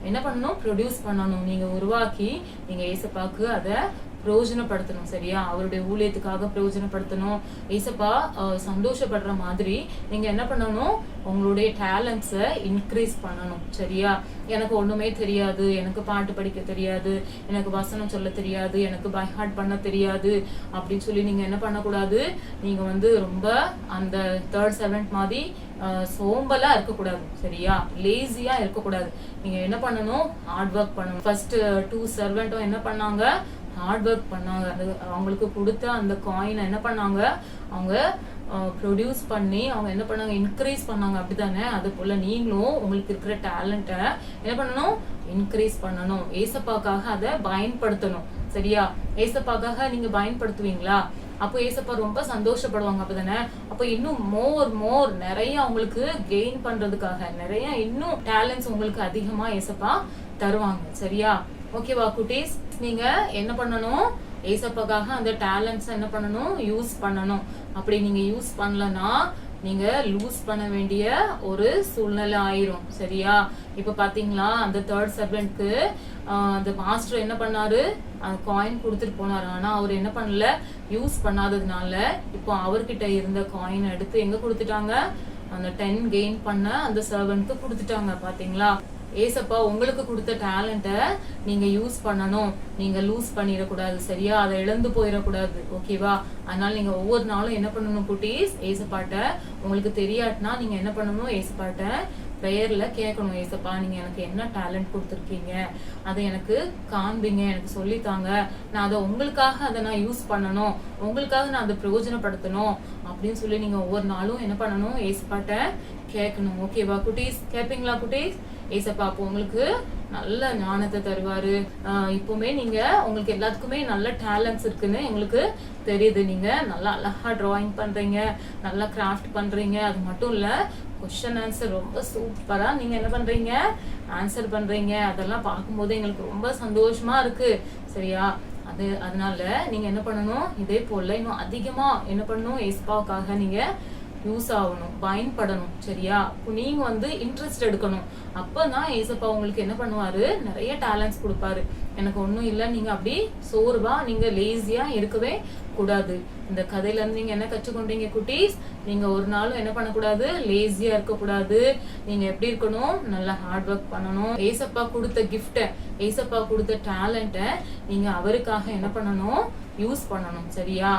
S2: என்ன பண்ணணும், ப்ரொடியூஸ் பண்ணணும், நீங்க உருவாக்கி நீங்க ஏசப்பாக்கு அதை பிரயோஜனப்படுத்தணும். சரியா? அவருடைய ஊழியத்துக்காக பிரயோஜனப்படுத்தணும். ஏசப்பா சந்தோஷப்படுற மாதிரி நீங்க என்ன பண்ணணும், உங்களுடைய டேலண்ட்ஸை இன்க்ரீஸ் பண்ணணும். சரியா? எனக்கு ஒண்ணுமே தெரியாது, எனக்கு பாட்டு படிக்க தெரியாது, எனக்கு வசனம் சொல்ல தெரியாது, எனக்கு பை ஹார்ட் பண்ண தெரியாது அப்படின்னு சொல்லி நீங்க என்ன பண்ணக்கூடாது, நீங்க வந்து ரொம்ப அந்த 3rd servant மாதிரி சோம்பலா இருக்கக்கூடாது. சரியா? லேசியா இருக்கக்கூடாது. நீங்க என்ன பண்ணணும், ஹார்ட் ஒர்க் பண்ணணும். ஃபர்ஸ்ட் 2 servantம் என்ன பண்ணாங்க, ஹார்ட் ஒர்க் பண்ணாங்க. அது அவங்களுக்கு கொடுத்த அந்த காயினை என்ன பண்ணாங்க, அவங்க ப்ரொடியூஸ் பண்ணி அவங்க என்ன பண்ணாங்க, இன்க்ரீஸ் பண்ணாங்க. அப்படித்தானே? அது போல நீங்களும் உங்களுக்கு இருக்கிற டேலண்ட்டை என்ன பண்ணணும், இன்க்ரீஸ் பண்ணணும். ஏசப்பாக்காக அதை பயன்படுத்தணும். சரியா? ஏசப்பாக்காக நீங்க பயன்படுத்துவீங்களா? அப்போ ஏசப்பா ரொம்ப சந்தோஷப்படுவாங்க. அப்படிதானே? அப்போ இன்னும் மோர் நிறைய உங்களுக்கு கெயின் பண்றதுக்காக நிறைய இன்னும் டேலண்ட்ஸ் உங்களுக்கு அதிகமா ஏசப்பா தருவாங்க. சரியா? ஓகேவா குட்டீஸ்? நீங்க என்ன பண்ணணும், ஏசப்பாக்காக அந்த டேலண்ட்ஸ் என்ன பண்ணணும், யூஸ் பண்ணணும். அப்படி நீங்க யூஸ் பண்ணலன்னா நீங்க லூஸ் பண்ண வேண்டிய ஒரு சூழ்நிலை ஆயிரும். சரியா? இப்ப பாத்தீங்களா, அந்த தேர்ட் சர்வெண்ட்க்கு அந்த மாஸ்டர் என்ன பண்ணாரு, அந்த காயின் கொடுத்துட்டு போனாரு. ஆனா அவர் என்ன பண்ணல, யூஸ் பண்ணாததுனால இப்போ அவர்கிட்ட இருந்த காயின் எடுத்து எங்க கொடுத்துட்டாங்க, அந்த 10 கெயின் பண்ண அந்த சர்வெண்ட்க்கு கொடுத்துட்டாங்க. பாத்தீங்களா? ஏசப்பா உங்களுக்கு கொடுத்த டேலண்ட்டை நீங்க யூஸ் பண்ணணும். நீங்க லூஸ் பண்ணிடக்கூடாது. சரியா? அதை இழந்து போயிடக்கூடாது. ஓகேவா? அதனால நீங்க ஒவ்வொரு நாளும் என்ன பண்ணணும் குட்டீஸ், ஏசப்பாட்ட உங்களுக்கு தெரியாட்டினா நீங்க என்ன பண்ணணும், ஏசப்பாட்ட ப்ரேயர்ல கேட்கணும். ஏசப்பா, நீங்க எனக்கு என்ன டேலண்ட் கொடுத்துருக்கீங்க, அதை எனக்கு காண்பீங்க, எனக்கு சொல்லித்தாங்க. நான் அதை உங்களுக்காக அதை நான் யூஸ் பண்ணணும், உங்களுக்காக நான் அதை பிரயோஜனப்படுத்தணும் அப்படின்னு சொல்லி நீங்க ஒவ்வொரு நாளும் என்ன பண்ணணும், ஏசப்பாட்ட கேட்கணும். ஓகேவா குட்டீஸ்? கேட்பீங்களா குட்டீஸ்? ஏசப்பா அப்போ உங்களுக்கு நல்ல ஞானத்தை தருவாரு. இப்பவுமே நீங்க உங்களுக்கு எல்லாத்துக்குமே நல்ல டேலண்ட்ஸ் இருக்குன்னு எங்களுக்கு தெரியுது. நீங்க நல்லா அழகா டிராயிங் பண்றீங்க, நல்லா கிராஃப்ட் பண்றீங்க. அது மட்டும் இல்ல, கொஸ்டின் ஆன்சர் ரொம்ப சூப்பரா நீங்க என்ன பண்றீங்க, ஆன்சர் பண்றீங்க. அதெல்லாம் பார்க்கும்போது எங்களுக்கு ரொம்ப சந்தோஷமா இருக்கு. சரியா? அதனால நீங்க என்ன பண்ணணும், இதே போல இன்னும் அதிகமா என்ன பண்ணணும், ஏசப்பாவுக்காக நீங்க யூஸ் ஆகணும், பயன்படணும். சரியா? நீங்க இன்ட்ரெஸ்ட் எடுக்கணும். அப்பதான் ஏசப்பா உங்களுக்கு என்ன பண்ணுவாரு, நிறைய டேலண்ட்ஸ் கொடுப்பாரு. எனக்கு ஒன்றும் இல்லை, நீங்க அப்படி சோர்வா நீங்க லேசியா இருக்கவே கூடாது. இந்த கதையில இருந்து நீங்க என்ன கற்றுக்கொண்டீங்க குட்டீஸ்? நீங்க ஒரு நாளும் என்ன பண்ணக்கூடாது, லேசியா இருக்கக்கூடாது. நீங்க எப்படி இருக்கணும், நல்லா ஹார்ட் ஒர்க் பண்ணணும். ஏசப்பா கொடுத்த கிஃப்ட, ஏசப்பா கொடுத்த டேலண்ட்டை நீங்க அவருக்காக என்ன பண்ணணும், யூஸ் பண்ணணும். சரியா?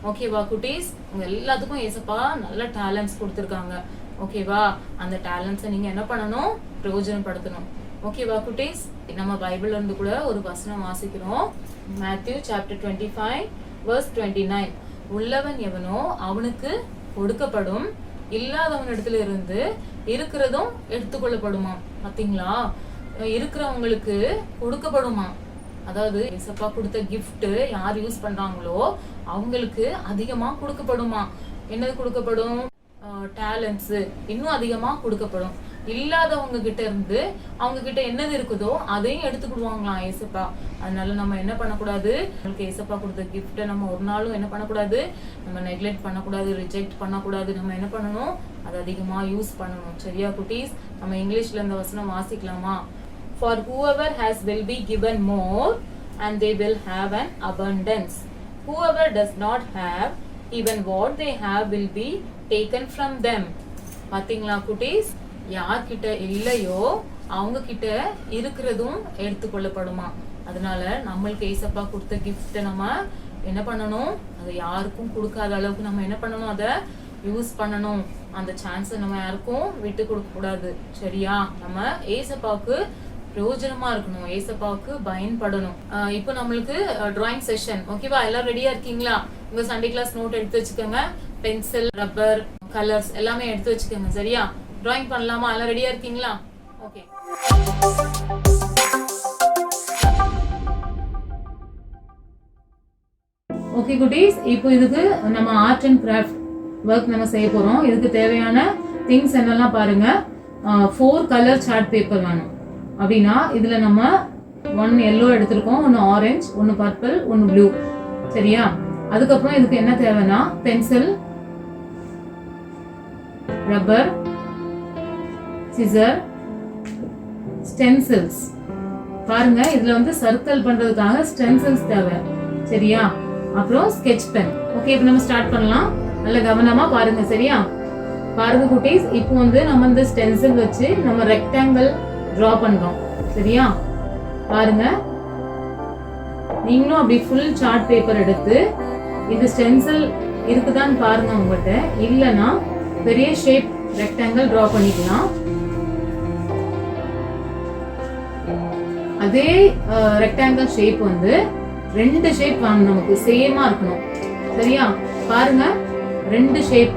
S2: ஓகேவா குட்டீஸ்? உங்க எல்லாத்துக்கும் ஏசப்பா நல்ல டேலண்ட்ஸ் கொடுத்துருக்காங்க. ஓகேவா? அந்த டேலண்ட்ஸை நீங்க என்ன பண்ணணும், பிரயோஜனப்படுத்தணும். ஓகேவா குட்டீஸ்? நம்ம பைபிள்ல இருந்து கூட ஒரு வசனம் வாசிக்கிறோம். Matthew chapter 25 verse 29. உள்ளவன் எவனோ அவனுக்கு கொடுக்கப்படும், இல்லாதவனிடத்துல இருந்து இருக்கிறதும் எடுத்துக்கொள்ளப்படுமா. பாத்தீங்களா? இருக்கிறவங்களுக்கு கொடுக்கப்படுமா. அதாவது ஏசப்பா கொடுத்த கிஃப்ட் யார் யூஸ் பண்றாங்களோ அவங்களுக்கு அதிகமா கொடுக்கப்படுமா. என்னது கொடுக்கப்படும், டேலண்ட்ஸ் இன்னும் அதிகமா கொடுக்கப்படும். இல்லாதவங்க கிட்ட இருந்து அவங்க கிட்ட என்னது இருக்குதோ அதையும் எடுத்துக்கிடுவாங்களாம் ஏசப்பா. அதனால நம்ம என்ன பண்ணக்கூடாது, நம்மளுக்கு ஏசப்பா கொடுத்த கிஃப்ட்டை நம்ம ஒரு நாளும் என்ன பண்ணக்கூடாது, நம்ம நெக்லெக்ட் பண்ணக்கூடாது, ரிஜெக்ட் பண்ணக்கூடாது. நம்ம என்ன பண்ணணும், அதை அதிகமா யூஸ் பண்ணணும். சரியா குட்டீஸ்? நம்ம இங்கிலீஷ்ல இந்த வசனம் வாசிக்கலாமா? For whoever has will be given more and they will have an abundance. Whoever does not have, even what they have will be taken from them. பாத்தீங்களா குட்டீஸ்? யார்கிட்ட இல்லையோ அவங்க கிட்ட இருக்கிறதும் எடுத்துக்கொள்ளப்படுமா. அதனால நம்மளுக்கு ஏசப்பா கொடுத்த கிஃப்ட் நம்ம என்ன பண்ணணும், அதை யாருக்கும் கொடுக்காத அளவுக்கு நம்ம என்ன பண்ணணும், அதை யூஸ் பண்ணணும். அந்த சான்ஸை நம்ம யாருக்கும் விட்டு கொடுக்க கூடாது. சரியா? நம்ம ஏசப்பாவுக்கு பிரயோஜனமா இருக்கணும், ஏசப்பாவுக்கு பயன்படணும். இப்போ நம்மளுக்கு டிராயிங் செஷன். ஓகேவா? எல்லாரும் ரெடியா இருக்கீங்களா? உங்க சண்டே கிளாஸ் நோட் எடுத்து வச்சுக்கோங்க, பென்சில், ரப்பர், கலர்ஸ் எல்லாமே எடுத்து வச்சுக்கோங்க. சரியா? டிராயிங் பண்ணலாமா? எல்லாம் ரெடியா இருக்கீங்களா? ஓகே. ஓகே குட்டீஸ், இப்போ இதுக்கு நம்ம ஆர்ட் அண்ட் கிராஃப்ட் ஒர்க் நம்ம செய்ய போறோம். இதுக்கு தேவையான திங்ஸ் என்னெல்லாம் பாருங்க. 4 கலர் சார்ட் பேப்பர் வேணும். அப்படின்னா இதுல நம்ம 1 yellow எடுத்திருக்கோம், 1 ஆரஞ்சு, 1 பர்பிள், 1 ப்ளூ. சரியா? அதுக்கப்புறம் இதுக்கு என்ன தேவைன்னா பென்சில், ரப்பர், சிசர், ஸ்டென்சில்ஸ். பாருங்க, இதுல சர்க்கிள் பண்றதுக்காக ஸ்டென்சில்ஸ் தேவை. சரியா? அப்புறம் ஸ்கெட்ச் பென். ஓகே, இப்போ நம்ம ஸ்டார்ட் பண்ணலாம். நல்ல கவனமா பாருங்க. சரியா? பாருங்க குட்டீஸ், இப்போ நம்ம இந்த ஸ்டென்சில் வச்சு நம்ம ரெக்டாங்கிள் டிரா பண்றோம். சரியா? பாருங்க, நீங்களும் அப்படி ஃபுல் சார்ட் பேப்பர் எடுத்து இந்த ஸ்டென்சில் இருக்குதான்னு பாருங்க. உங்கள்கிட்ட இல்லைன்னா பெரிய ஷேப் ரெக்டாங்கிள் டிரா பண்ணிக்கலாம். அதே ரெக்டாங்கிள் ஷேப் 2 ஷேப் வாங்கணும், நமக்கு சேமா இருக்கணும். சரியா? பாருங்க, 2 ஷேப்,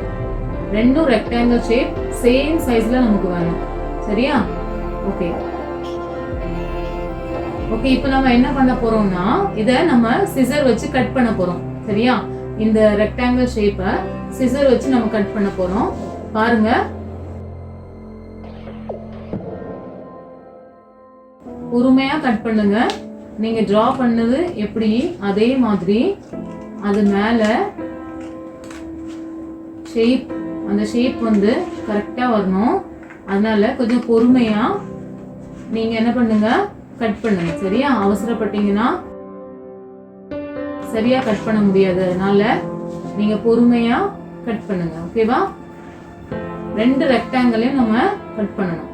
S2: 2 ரெக்டாங்கிள் ஷேப் சேம் சைஸ்ல நமக்கு வேணும். சரியா? Okay okay. இப்போ நம்ம என்ன பண்ண போறோம்னா இத நம்ம சிசர் வச்சு கட் பண்ண போறோம். சரியா? இந்த ரெக்டாங்கிள் ஷேப்பை சிசர் வச்சு நம்ம கட் பண்ண போறோம். பாருங்க, பொறுமையா கட் பண்ணுங்க. நீங்க டிரா பண்ணது எப்படி அதே மாதிரி அது மேல ஷேப், அந்த ஷேப் வந்து கரெக்டா வரணும். அதனால கொஞ்சம் பொறுமையா நீங்க என்ன பண்ணுங்க, கட் பண்ணுங்க. சரியா? அவசரப்பட்டீங்கன்னா சரியா கட் பண்ண முடியாது. அதனால நீங்க பொறுமையா கட் பண்ணுங்க. ஓகேவா? 2 ரெக்டாங்கிளையும் நம்ம கட் பண்ணணும்.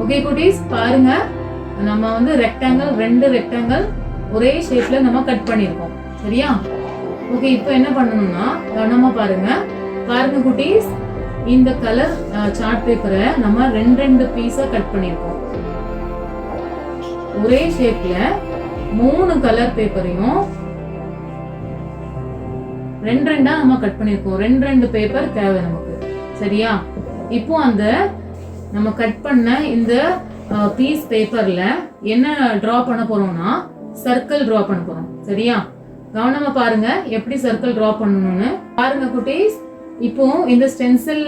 S2: ஓகே குட்டீஸ், பாருங்க, நம்ம வந்து ரெக்டாங்கிள் 2 ரெக்டாங்கிள் ஒரே ஷேப்ல நம்ம கட் பண்ணிருக்கோம். சரியா? ஓகே, இப்போ என்ன பண்ணணும்னா கவனமா பாருங்க. பாருங்க குட்டீஸ், இந்த கலர் சார்ட் பேப்பரை நம்ம 2 பீஸா கட் பண்ணிருக்கோம். ஒரே ஷேப்ல 3 கலர் பேப்பரையும் 2 நம்ம கட் பண்ணிருக்கோம். 2 பேப்பர் தேவை நமக்கு. சரியா? இப்போ அந்த நம்ம கட் பண்ண இந்த பீஸ் பேப்பர்ல என்ன டிரா பண்ண போறோம்னா சர்க்கிள் டிரா பண்ண போறோம். சரியா? கவனமா பாருங்க எப்படி சர்க்கிள் டிரா பண்ணணும்னு. பாருங்க குட்டீஸ், இப்போ இந்த ஸ்டென்சில்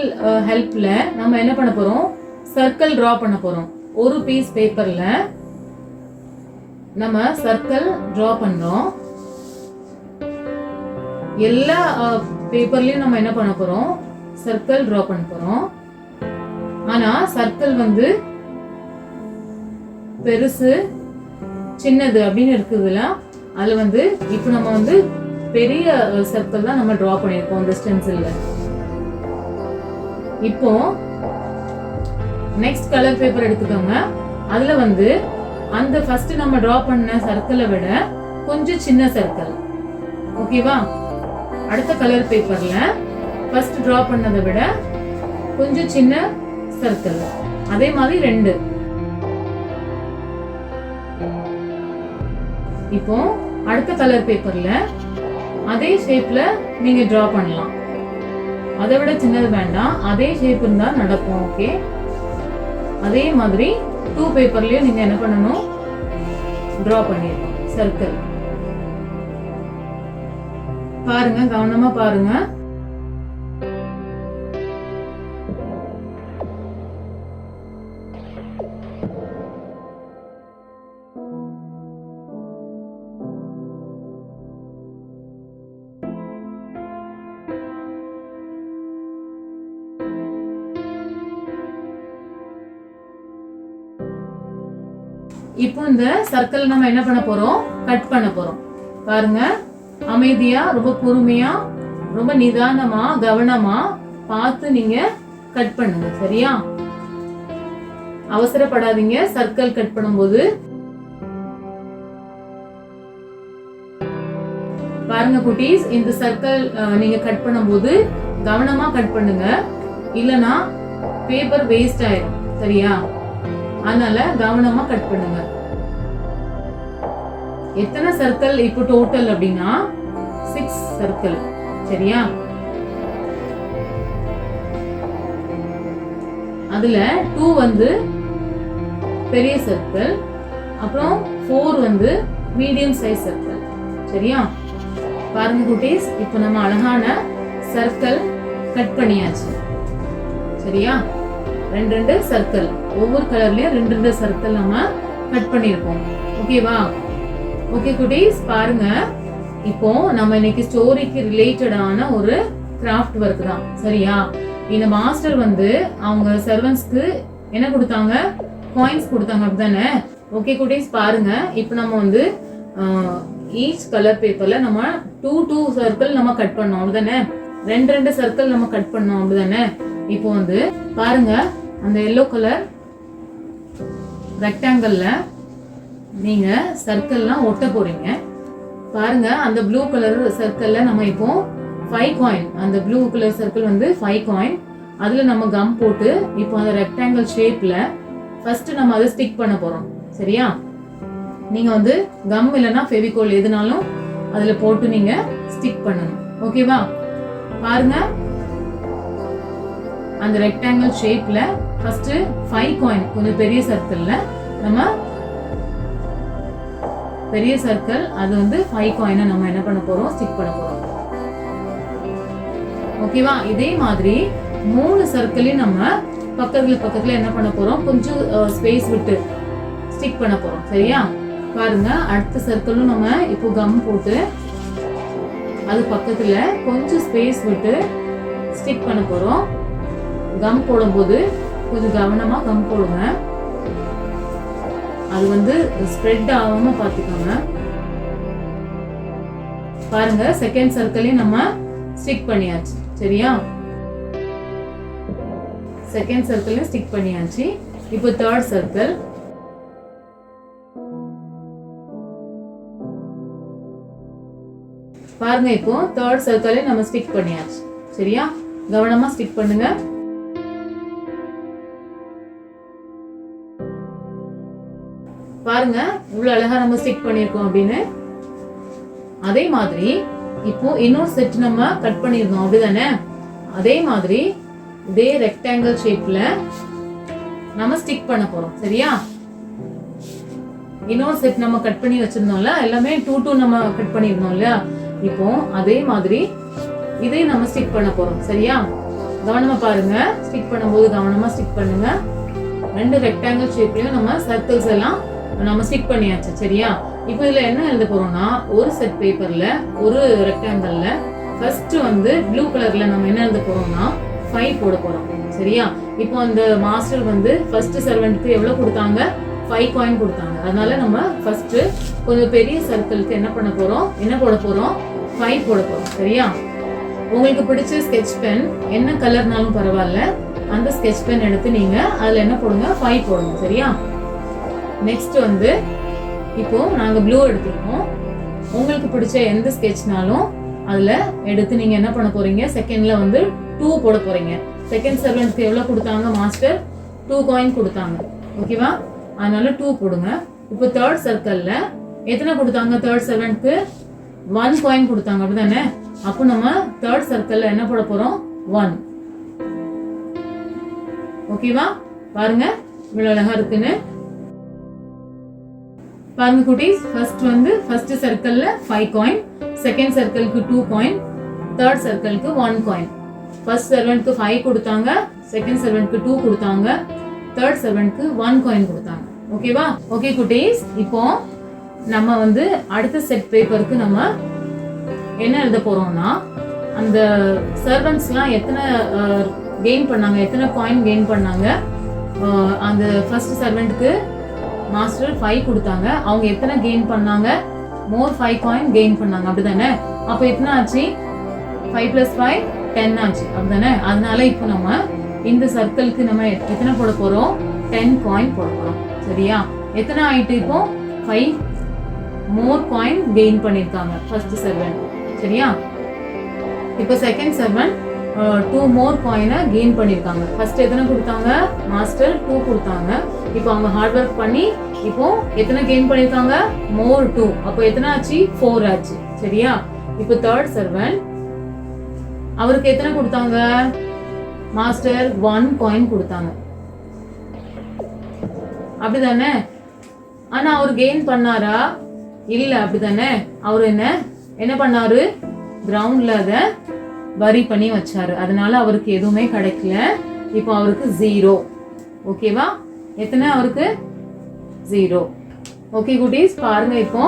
S2: ஹெல்ப்ல நம்ம என்ன பண்ண போறோம், சர்க்கிள் டிரா பண்ண போறோம். ஒரு பீஸ் பேப்பர்ல நம்ம சர்க்கிள் டிரா பண்றோம். எல்லா பேப்பர்லயும் நம்ம என்ன பண்ண போறோம், சர்க்கிள் டிரா பண்ண போறோம். ஆனா சர்க்கிள் வந்து பெருசு சின்னது அப்படின்னு இருக்குதுல, அதுல வந்து இப்போ நம்ம வந்து பெரிய சர்க்கிள் தான் நம்ம டிரா பண்ணிருக்கோம் இந்த ஸ்டென்சில்ல. இப்போ நெக்ஸ்ட் கலர் பேப்பர் எடுத்துக்கோங்க. அதுல வந்து அந்த ஃபர்ஸ்ட் நம்ம டிரா பண்ண சர்க்கிளை விட கொஞ்சம் சின்ன சர்க்கிள். ஓகேவா? அடுத்த கலர் பேப்பர்ல ஃபர்ஸ்ட் டிரா பண்ணதை விட கொஞ்சம் சின்ன சர்க்கிள். அதே மாதிரி 2. இப்போ அடுத்த கலர் பேப்பர்ல அதே ஷேப்ல நீங்க டிரா பண்ணலாம். அதை விட சின்னது வேண்டாம், அதே ஷேப் இருந்தா நடக்கும். ஓகே, அதே மாதிரி 2 பேப்பர்லயும் நீங்க என்ன பண்ணணும், டிரா பண்ணிடணும் சர்க்கிள். பாருங்க, கவனமா பாருங்க. இப்போ இந்த சர்க்கிள் நம்ம என்ன பண்ண போறோம், கட் பண்ண போறோம். பாருங்க, அமைதியா, ரொம்ப பொறுமையா, ரொம்ப நிதானமா, கவனமா பார்த்து நீங்க கட் பண்ணுங்க. சரியா? அவசரப்படாதீங்க சர்க்கிள் கட் பண்ணும்போது. பாருங்க குட்டீஸ், இந்த சர்க்கிள் நீங்க கட் பண்ணும்போது கவனமா கட் பண்ணுங்க, இல்லனா பேப்பர் வேஸ்ட் ஆயிடும். சரியா? அதனால கவனமா கட் பண்ணுங்க. எத்தனை சர்க்கிள் இப்போ டோட்டல் அப்படின்னா 6 சர்க்கிள். சரியா? அதுல 2 வந்து பெரிய சர்க்கிள், அப்புறம் 4 வந்து மீடியம் சைஸ் சர்க்கிள். சரியா? பாருங்க குட்டீஸ், இப்போ நம்ம அழகான சர்க்கிள் கட் பண்ணியாச்சு. சரியா? 2 சர்க்கிள், ஒவ்வொரு கலர்லயும் 2 சர்க்கிள் நம்ம கட் பண்ணிருக்கோம். ஓகேவா? ஓகே குட்டீஸ், பாருங்க, இப்போ நம்ம இன்னைக்கு ஸ்டோரிக்கு ரிலேட்டடான ஒரு கிராஃப்ட் ஒர்க் தான். சரியா? இந்த மாஸ்டர் வந்து அவங்க சர்வன்ஸ்க்கு என்ன கொடுத்தாங்க, காயின்ஸ் கொடுத்தாங்க, அப்படிதானே? ஓகே குட்டீஸ், பாருங்க, இப்போ நம்ம வந்து ஈச் கலர் பேப்பர்ல நம்ம 2 சர்க்கிள் நம்ம கட் பண்ணோம் அப்படிதானே, 2 சர்க்கிள் நம்ம கட் பண்ணோம் அப்படிதானே. இப்போ வந்து பாருங்க, அந்த எல்லோ கலர் ரெக்டாங்கிள்ல நீங்க சர்க்கிள்லாம் ஒட்ட போறீங்க. பாருங்க, அந்த ப்ளூ கலர் சர்க்கிள்ல நம்ம இப்போ 5 காயின், அந்த ப்ளூ கலர் சர்க்கிள் வந்து 5 காயின், அதுல நம்ம கம் போட்டு இப்போ அந்த ரெக்டாங்கிள் ஷேப்ல ஃபர்ஸ்ட் நம்ம அதை ஸ்டிக் பண்ண போறோம். சரியா? நீங்க வந்து கம் இல்லைன்னா ஃபெவிகால் எதுனாலும் அதுல போட்டு நீங்க ஸ்டிக் பண்ணணும். ஓகேவா? பாருங்க, அந்த ரெக்டாங்கிள் ஷேப்ல ஃபர்ஸ்ட் 5 காயின் கொஞ்சம் பெரிய சர்க்கிள்ல நம்ம பெரிய சர்க்கிள் அது வந்து 5 காயினை நம்ம என்ன பண்ண போறோம், ஸ்டிக் பண்ண போறோம். ஓகேவா? இதே மாதிரி 3 சர்க்கிளையும் நம்ம பக்கத்துல என்ன பண்ண போறோம், கொஞ்சம் ஸ்பேஸ் விட்டு ஸ்டிக் பண்ண போறோம். சரியா? பாருங்க, அடுத்த சர்க்கிளும் நம்ம இப்போ கம் போட்டு அது பக்கத்துல கொஞ்சம் ஸ்பேஸ் விட்டு ஸ்டிக் பண்ண போறோம். கம் போடும்போது கொஞ்சம் கவனமா கம் போடுங்க, அது வந்து ஸ்ப்ரெட் ஆகாம பாத்துக்கோங்க. பாருங்க, செகண்ட் சர்க்கிளையும் நம்ம ஸ்டிக் பண்ணியாச்சு. சரியா? செகண்ட் சர்க்கிளையும் ஸ்டிக் பண்ணியாச்சு. இப்போ தேர்ட் சர்க்கிள். பாருங்க, இப்போ தேர்ட் சர்க்கிளையும் நம்ம ஸ்டிக் பண்ணியாச்சு. சரியா? கவனமா ஸ்டிக் பண்ணுங்க. பாருங்க, இவ்வளவு அழகா நம்ம ஸ்டிக் பண்ணிருக்கோம் அப்படின்னு. அதே மாதிரி இப்போ இன்னொரு செட் நம்ம கட் பண்ணிருந்தோம் அப்படிதானே, அதே மாதிரி இதே ரெக்டாங்கிள் ஷேப்ல நம்ம ஸ்டிக் பண்ண போறோம். சரியா? இன்னொரு செட் நம்ம கட் பண்ணி வச்சிருந்தோம்ல, எல்லாமே 2 நம்ம கட் பண்ணிருந்தோம் இல்லையா, இப்போ அதே மாதிரி இதையும் நம்ம ஸ்டிக் பண்ண போறோம். சரியா? கவனமா பாருங்க, ஸ்டிக் பண்ணும்போது கவனமா ஸ்டிக் பண்ணுங்க. 2 ரெக்டாங்கிள் ஷேப்லயும் நம்ம சர்க்கிள்ஸ் எல்லாம் நம்ம ஸ்டிக் பண்ணியாச்சு. சரியா? இப்போ இதுல என்ன எழுத போறோம்னா, ஒரு செட் பேப்பர்ல ஒரு ரெக்டாங்கிள்ல ஃபர்ஸ்ட் வந்து ப்ளூ கலர்ல நம்ம என்ன எழுத போறோம்னா 5 போட போறோம். சரியா? இப்போ அந்த மாஸ்டர் வந்து ஃபர்ஸ்ட் சர்வெண்ட்க்கு எவ்வளவு கொடுத்தாங்க, 5 காயின் கொடுத்தாங்க. அதனால நம்ம ஃபர்ஸ்ட் கொஞ்சம் பெரிய சர்க்கிள்க்கு என்ன பண்ண போறோம், என்ன போட போறோம், 5 போட போறோம். சரியா? உங்களுக்கு பிடிச்ச ஸ்கெட்ச் பென் என்ன கலர்னாலும் பரவாயில்ல, அந்த ஸ்கெட்ச் பென் எடுத்து நீங்க அதுல என்ன போடுங்க, 5 போடுங்க. சரியா? நெக்ஸ்ட் வந்து இப்போ நாங்க ப்ளூ எடுத்துருக்கோம். உங்களுக்கு பிடிச்ச எந்த ஸ்கெட்ச்னாலும் அதுல எடுத்து நீங்க என்ன பண்ண போறீங்க, செகண்ட்ல வந்து 2 போட போறீங்க. செகண்ட் சர்வெண்ட்க்கு எவ்வளவு கொடுத்தாங்க மாஸ்டர், 2 காயின் கொடுத்தாங்க. ஓகேவா? அதனால 2 போடுங்க. இப்போ தேர்ட் சர்க்கிள்ல எத்தனை கொடுத்தாங்க, தேர்ட் சர்வெண்ட்க்கு 1 காயின் கொடுத்தாங்க அப்படிதானே. அப்போ நம்ம தேர்ட் சர்க்கிள்ல என்ன போட போறோம், 1. ஓகேவா? பாருங்க, இவ்வளவு அழகா இருக்குன்னு. பாருங்க குட்டீஸ், ஃபர்ஸ்ட் சர்க்கிள்ல 5 காயின், செகண்ட் சர்க்கிள்க்கு 2 காயின், தேர்ட் சர்க்கிள்க்கு 1 காயின். ஃபர்ஸ்ட் சர்வெண்ட்க்கு 5 கொடுத்தாங்க, செகண்ட் சர்வெண்ட்க்கு 2 கொடுத்தாங்க, தேர்ட் சர்வெண்ட்க்கு 1 காயின் கொடுத்தாங்க. ஓகேவா? ஓகே குட்டீஸ், இப்போ நம்ம வந்து அடுத்த செட் பேப்பருக்கு நம்ம என்ன எழுத போறோம்னா, அந்த சர்வெண்ட்ஸ்லாம் எத்தனை கெயின் பண்ணாங்க, எத்தனை காயின் கெயின் பண்ணாங்க. அந்த ஃபர்ஸ்ட் சர்வெண்ட்க்கு மாஸ்டர் 5 கொடுத்தாங்க, அவங்க எத்தனை கெயின் பண்ணாங்க, மோர் 5 காயின் கெயின் பண்ணாங்க அப்படிதானே. அப்போ எத்தனை ஆச்சு, 5 + 5 10 ஆச்சு அப்படிதானே. அதனால இப்போ நம்ம இந்த சர்க்கிள்க்கு நம்ம எத்தனை போட போறோம், 10 காயின் போட போறோம். சரியா? எத்தனை ஆயிட்டு, இப்போ 5 மோர் காயின் கெயின் பண்ணிருக்காங்க ஃபர்ஸ்ட் சர்வெண்ட். சரியா? இப்போ செகண்ட் சர்வெண்ட் 2 மோர் காயினை கெயின் பண்ணிருக்காங்க. ஃபர்ஸ்ட் எத்தனை கொடுத்தாங்க, மாஸ்டர் 2 கொடுத்தாங்க. இப்போ அவங்க ஹார்ட் ஒர்க் பண்ணி இப்போ எத்தனை கெயின் பண்ணிருக்காங்க, மோர் 2. அப்போ எத்தனை ஆச்சு, 4 ஆச்சு. சரியா? இப்போ தேர்ட் சர்வெண்ட் அவருக்கு எத்தனை கொடுத்தாங்க, மாஸ்டர் 1 காயின் கொடுத்தாங்க அப்படிதானே. ஆனா அவர் கெயின் பண்ணாரா, இல்ல அப்படிதானே. அவர் என்ன பண்ணாரு, கிரவுண்ட்ல அத வரி பண்ணி வச்சாரு. அதனால அவருக்கு எதுவுமே கிடைக்கல. இப்போ அவருக்கு 0. ஓகேவா? எத்தனை அவருக்கு, 0. ஓகே குட்டீஸ், பாருங்க இப்போ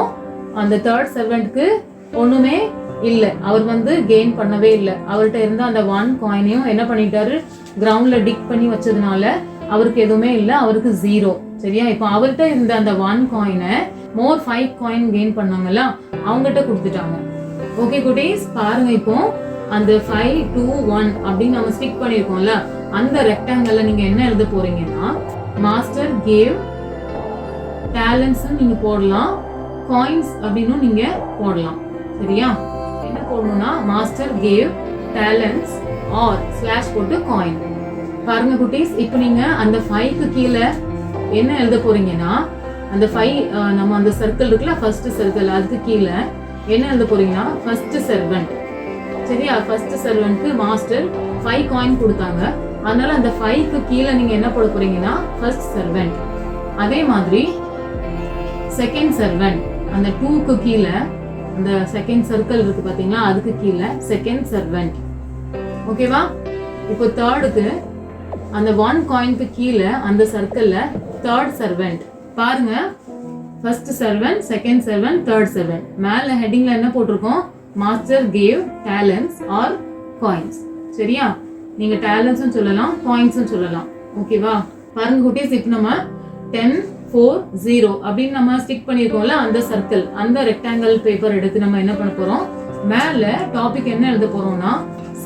S2: அந்த தேர்ட் சர்வெண்ட்க்கு ஒண்ணுமே இல்ல, அவர் வந்து கெயின் பண்ணவே இல்ல. அவர்கிட்ட இருந்த அந்த 1 காயினையும் என்ன பண்ணிட்டாரு, கிரவுண்ட்ல டிக் பண்ணி வச்சதுனால அவருக்கு எதுவுமே இல்ல, அவருக்கு 0. சரியா? இப்போ அவர்கிட்ட இருந்த அந்த 1 காயினை மோர் 5 காயின் கெயின் பண்ணாங்கல்ல, அவங்ககிட்ட கொடுத்துட்டாங்க. ஓகே குட்டீஸ், பாருங்க இப்போ அந்த 5, 2, 1 அப்படின்னு நம்ம ஸ்டிக் பண்ணிருக்கோம்ல, அந்த ரெக்டாங்கிள்ல நீங்க என்ன எழுத போறீங்கன்னா மாஸ்டர் கேவ் டேலண்ட்ஸ் நீங்க போடலாம், காயின்ஸ் அப்படின்னு நீங்க போடலாம். சரியா? என்ன போடணும்னா master gave talents or slash போட்டு காயின். பாருங்க குட்டீஸ், இப்போ நீங்க அந்த 5க்கு கீழே என்ன எழுத போறீங்கன்னா அந்த 5 நம்ம அந்த சர்க்கிள் இருக்குல்ல, ஃபர்ஸ்ட் சர்க்கிள், அதுக்கு கீழே என்ன எழுத போறீங்கன்னா ஃபர்ஸ்ட் சர்வெண்ட். சரியா? ஃபர்ஸ்ட் சர்வெண்ட்க்கு மாஸ்டர் 5 காயின் கொடுத்தாங்க, அதனால அந்த 5க்கு கீழே நீங்க என்ன போட போறீங்கன்னா ஃபர்ஸ்ட் சர்வெண்ட். அதே மாதிரி செகண்ட் சர்வெண்ட், அந்த 2க்கு கீழே அந்த செகண்ட் சர்க்கிள் இருக்கு பாத்தீங்களா, அதுக்கு கீழே செகண்ட் சர்வெண்ட். ஓகேவா? இப்போ தேர்டுக்கு அந்த 1 காயினுக்கு கீழே அந்த சர்க்கிள்ல தேர்ட் சர்வெண்ட். பாருங்க, first servant, second servant, third servant. மேல ஹெட்டிங்ல என்ன போட்டிருக்கோம்? Master gave talents or coins. சரியா? நீங்க டேலண்ட்ஸும் சொல்லலாம், காயின்ஸும் சொல்லலாம். ஓகேவா? பாருங்க குட்டீஸ், இப்போ நம்ம 10, 4, 0 அப்படின்னு நம்ம ஸ்டிக் பண்ணிருக்கோம்ல அந்த சர்க்கிள், அந்த ரெக்டாங்கிள் பேப்பர் எடுத்து நம்ம என்ன பண்ண போறோம், மேல டாபிக் என்ன எழுத போறோம்னா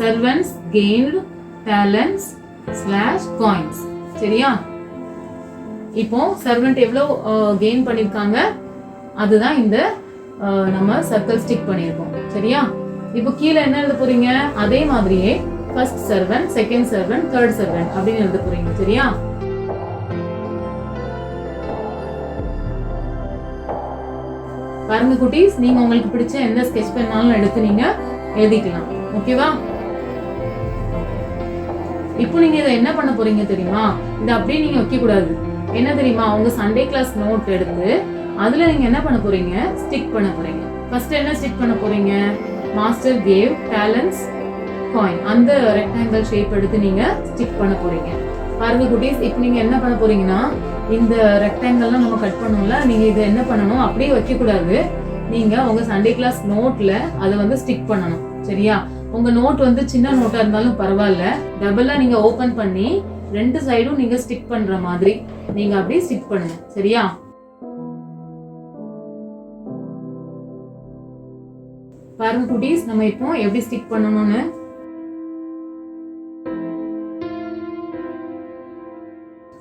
S2: servants gained talents slash coins. சரியா? இப்போ சர்வெண்ட் எவ்வளவு கெயின் பண்ணிருக்காங்க அதுதான் இந்த நம்ம சர்க்கிள் ஸ்டிக் பண்ணிருக்கோம். சரியா? இப்போ கீழே என்ன எழுத போறீங்க, அதே மாதிரியே first servant, second servant, third servant அப்படின்னு எழுத போறீங்க. சரியா? பாருங்க குட்டீஸ், நீங்க உங்களுக்கு பிடிச்ச எந்த ஸ்கெட்ச் பென்னாலும் எடுத்து நீங்க எழுதிக்கலாம். ஓகேவா? இப்போ நீங்க இதை என்ன பண்ண போறீங்க தெரியுமா, இதை அப்படியே நீங்க வைக்க கூடாது. என்ன தெரியுமா, உங்க சண்டே கிளாஸ் நோட் எடுத்து அதுல நீங்க என்ன பண்ண போறீங்க, ஸ்டிக் பண்ண போறீங்க. ஃபர்ஸ்ட் என்ன ஸ்டிக் பண்ண போறீங்க, மாஸ்டர் கேவ் டேலண்ட்ஸ் காயின், அந்த ரெக்டாங்கிள் ஷேப் எடுத்து நீங்க ஸ்டிக் பண்ண போறீங்க. பாருங்க குட்டீஸ், இப்போ நீங்க என்ன பண்ண போறீங்கன்னா இந்த ரெக்டாங்கிள்லாம் நம்ம கட் பண்ணோம்ல, நீங்க இதை என்ன பண்ணணும், அப்படியே வைக்க கூடாது. நீங்க உங்க சண்டே கிளாஸ் நோட்ல அதை வந்து ஸ்டிக் பண்ணணும். சரியா? உங்க நோட் வந்து சின்ன நோட்டா இருந்தாலும் பரவாயில்ல, டபுளா நீங்க ஓபன் பண்ணி 2 சைடும் நீங்க ஸ்டிக் பண்ற மாதிரி நீங்க அப்படியே ஸ்டிக் பண்ணுங்க. சரியா? பாருங்க குட்டீஸ், நம்ம இப்போ எப்படி ஸ்டிக் பண்ணணும்னு.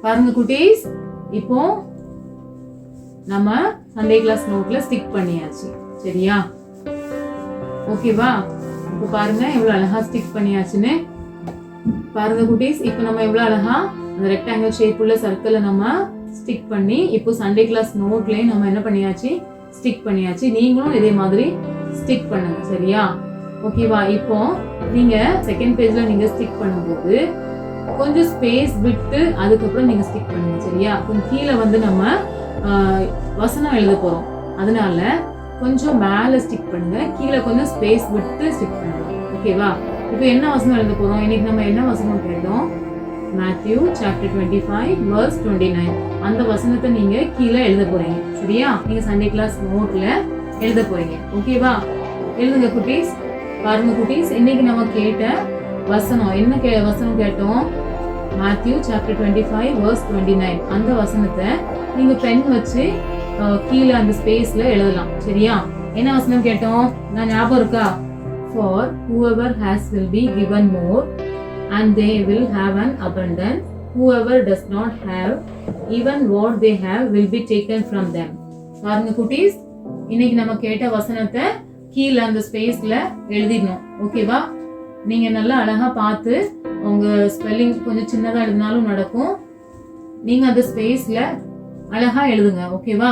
S2: பாருங்க குட்டீஸ், இப்போ நம்ம சண்டே கிளாஸ் நோட்ல ஸ்டிக் பண்ணியாச்சு. சரியா? ஓகேவா? இப்போ பாருங்க எவ்வளவு அழகா ஸ்டிக் பண்ணியாச்சுன்னு. பாருங்க குட்டீஸ், இப்போ நம்ம எவ்வளவு அழகா அந்த ரெக்டாங்கிள் ஷேப் உள்ள சர்க்கிளை நம்ம ஸ்டிக் பண்ணி இப்போ சண்டே கிளாஸ் நோட்லயே நம்ம என்ன பண்ணியாச்சு, ஸ்டிக் பண்ணியாச்சு. நீங்களும் இதே மாதிரி ஸ்டிக் பண்ணுங்க. சரியா? ஓகேவா? இப்போ நீங்க செகண்ட் பேஜ்ல நீங்க ஸ்டிக் பண்ணும்போது கொஞ்சம் ஸ்பேஸ் விட்டு அதுக்கப்புறம் நீங்க ஸ்டிக் பண்ணுங்க. சரியா? கொஞ்சம் கீழே வந்து நம்ம வசனம் எழுத போறோம், அதனால கொஞ்சம் மேல ஸ்டிக் பண்ணுங்க, கீழே கொஞ்சம் ஸ்பேஸ் விட்டு ஸ்டிக் பண்ணுங்க. ஓகேவா? இப்போ என்ன வசனம் எழுத போறோம், இன்னைக்கு நம்ம என்ன வசனம் கேட்டோம், மேத்யூ சாப்டர் 25 verse 29. அந்த வசனத்தை நீங்க கீழே எழுத போறீங்க. சரியா? நீங்க சண்டே கிளாஸ் நோட்ல எழுத போறீங்க. ஓகேவா? எழுதுங்க குட்டீஸ். பாருங்க குட்டீஸ், இன்னைக்கு நம்ம கேட்ட வசனம் என்ன வசனம் கேட்டோம், மேத்யூ சாப்டர் 25 verse 29. அந்த வசனத்தை நீங்க பென் வச்சு கீழே அந்த ஸ்பேஸ்ல எழுதலாம். சரியா? என்ன வசனம் கேட்டோம், நான் ஞாபகம் இருக்கா, for whoever has will be given more and they will have an abundance, whoever does not have even what they have will be taken from them. பாருங்க குட்டீஸ், இன்னைக்கு நம்ம கேட்ட வசனத்தை கீழே அந்த ஸ்பேஸ்ல எழுதிடணும். ஓகேவா? நீங்க நல்லா அழகா பார்த்து உங்க ஸ்பெல்லிங் கொஞ்சம் சின்னதா எழுதினாலும் நடக்கும். நீங்க அந்த ஸ்பேஸ்ல அழகா எழுதுங்க. ஓகேவா?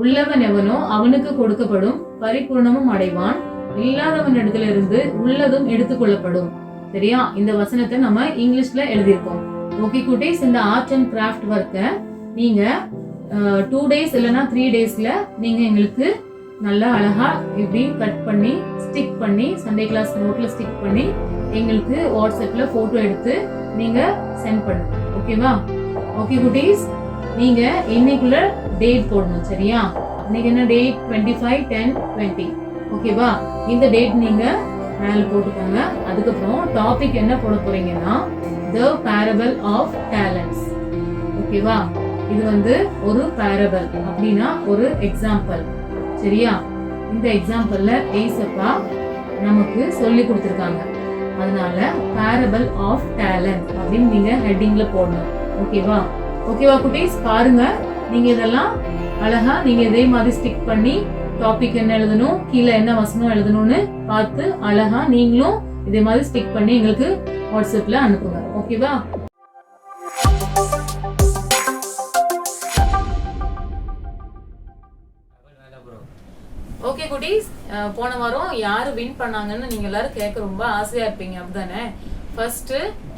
S2: உள்ளவன் எவனோ அவனுக்கு கொடுக்கப்படும், பரிபூர்ணமும் அடைவான், இல்லாதவன் இடத்துல இருந்து உள்ளதும் எடுத்துக்கொள்ளப்படும். சரியா? இந்த வசனத்தை நம்ம இங்கிலீஷ்ல எழுதியிருக்கோம். ஓகே குட்டீஸ், இந்த ஆர்ட் அண்ட் கிராஃப்ட் ஒர்க்கை நீங்க 2 days இல்லைன்னா 3 daysல நீங்க எங்களுக்கு நல்லா அழகா இப்படி கட் பண்ணி ஸ்டிக் பண்ணி சண்டே கிளாஸ் நோட்ல ஸ்டிக் பண்ணி எங்களுக்கு வாட்ஸ்அப்ல போட்டோ எடுத்து நீங்க சென்ட் பண்ணுங்க. ஓகேவா? ஓகே குட்டீஸ், நீங்க இன்னைக்குள்ள டேட் போடணும். சரியா? இன்னைக்கு என்ன டேட், 25/10/20. ஓகேவா? இந்த டேட் நீங்க மேல போட்டுக்கோங்க. அதுக்கப்புறம் டாபிக் என்ன போட போறீங்கன்னா the parable of talents. ஓகேவா? இது வந்து ஒரு parable அப்படின்னா ஒரு எக்ஸாம்பிள். சரியா? இந்த எக்ஸாம்பிள்ல ஏசப்பா நமக்கு சொல்லி கொடுத்துருக்காங்க. அதனால பேரபிள் ஆஃப் டேலண்ட் அப்படின்னு நீங்க ஹெட்டிங்ல போடணும். ஓகேவா குட்டீஸ்? பாருங்க, நீங்க இதெல்லாம் அழகா நீங்க இதே மாதிரி ஸ்டிக் பண்ணி டாபிக் என்ன எழுதணும், கீழே என்ன வசனம் எழுதணும்னு பார்த்து அழகா நீங்களும் இதே மாதிரி ஸ்டிக் பண்ணி எங்களுக்கு வாட்ஸ்அப்ல அனுப்புங்க. ஓகேவா? ஓகே குட்டீஸ், போன வாரம் யாரு வின் பண்ணாங்கன்னு நீங்க எல்லாரும் கேட்க ரொம்ப ஆசையா இருப்பீங்க, அப்படிதானே? ஃபர்ஸ்ட்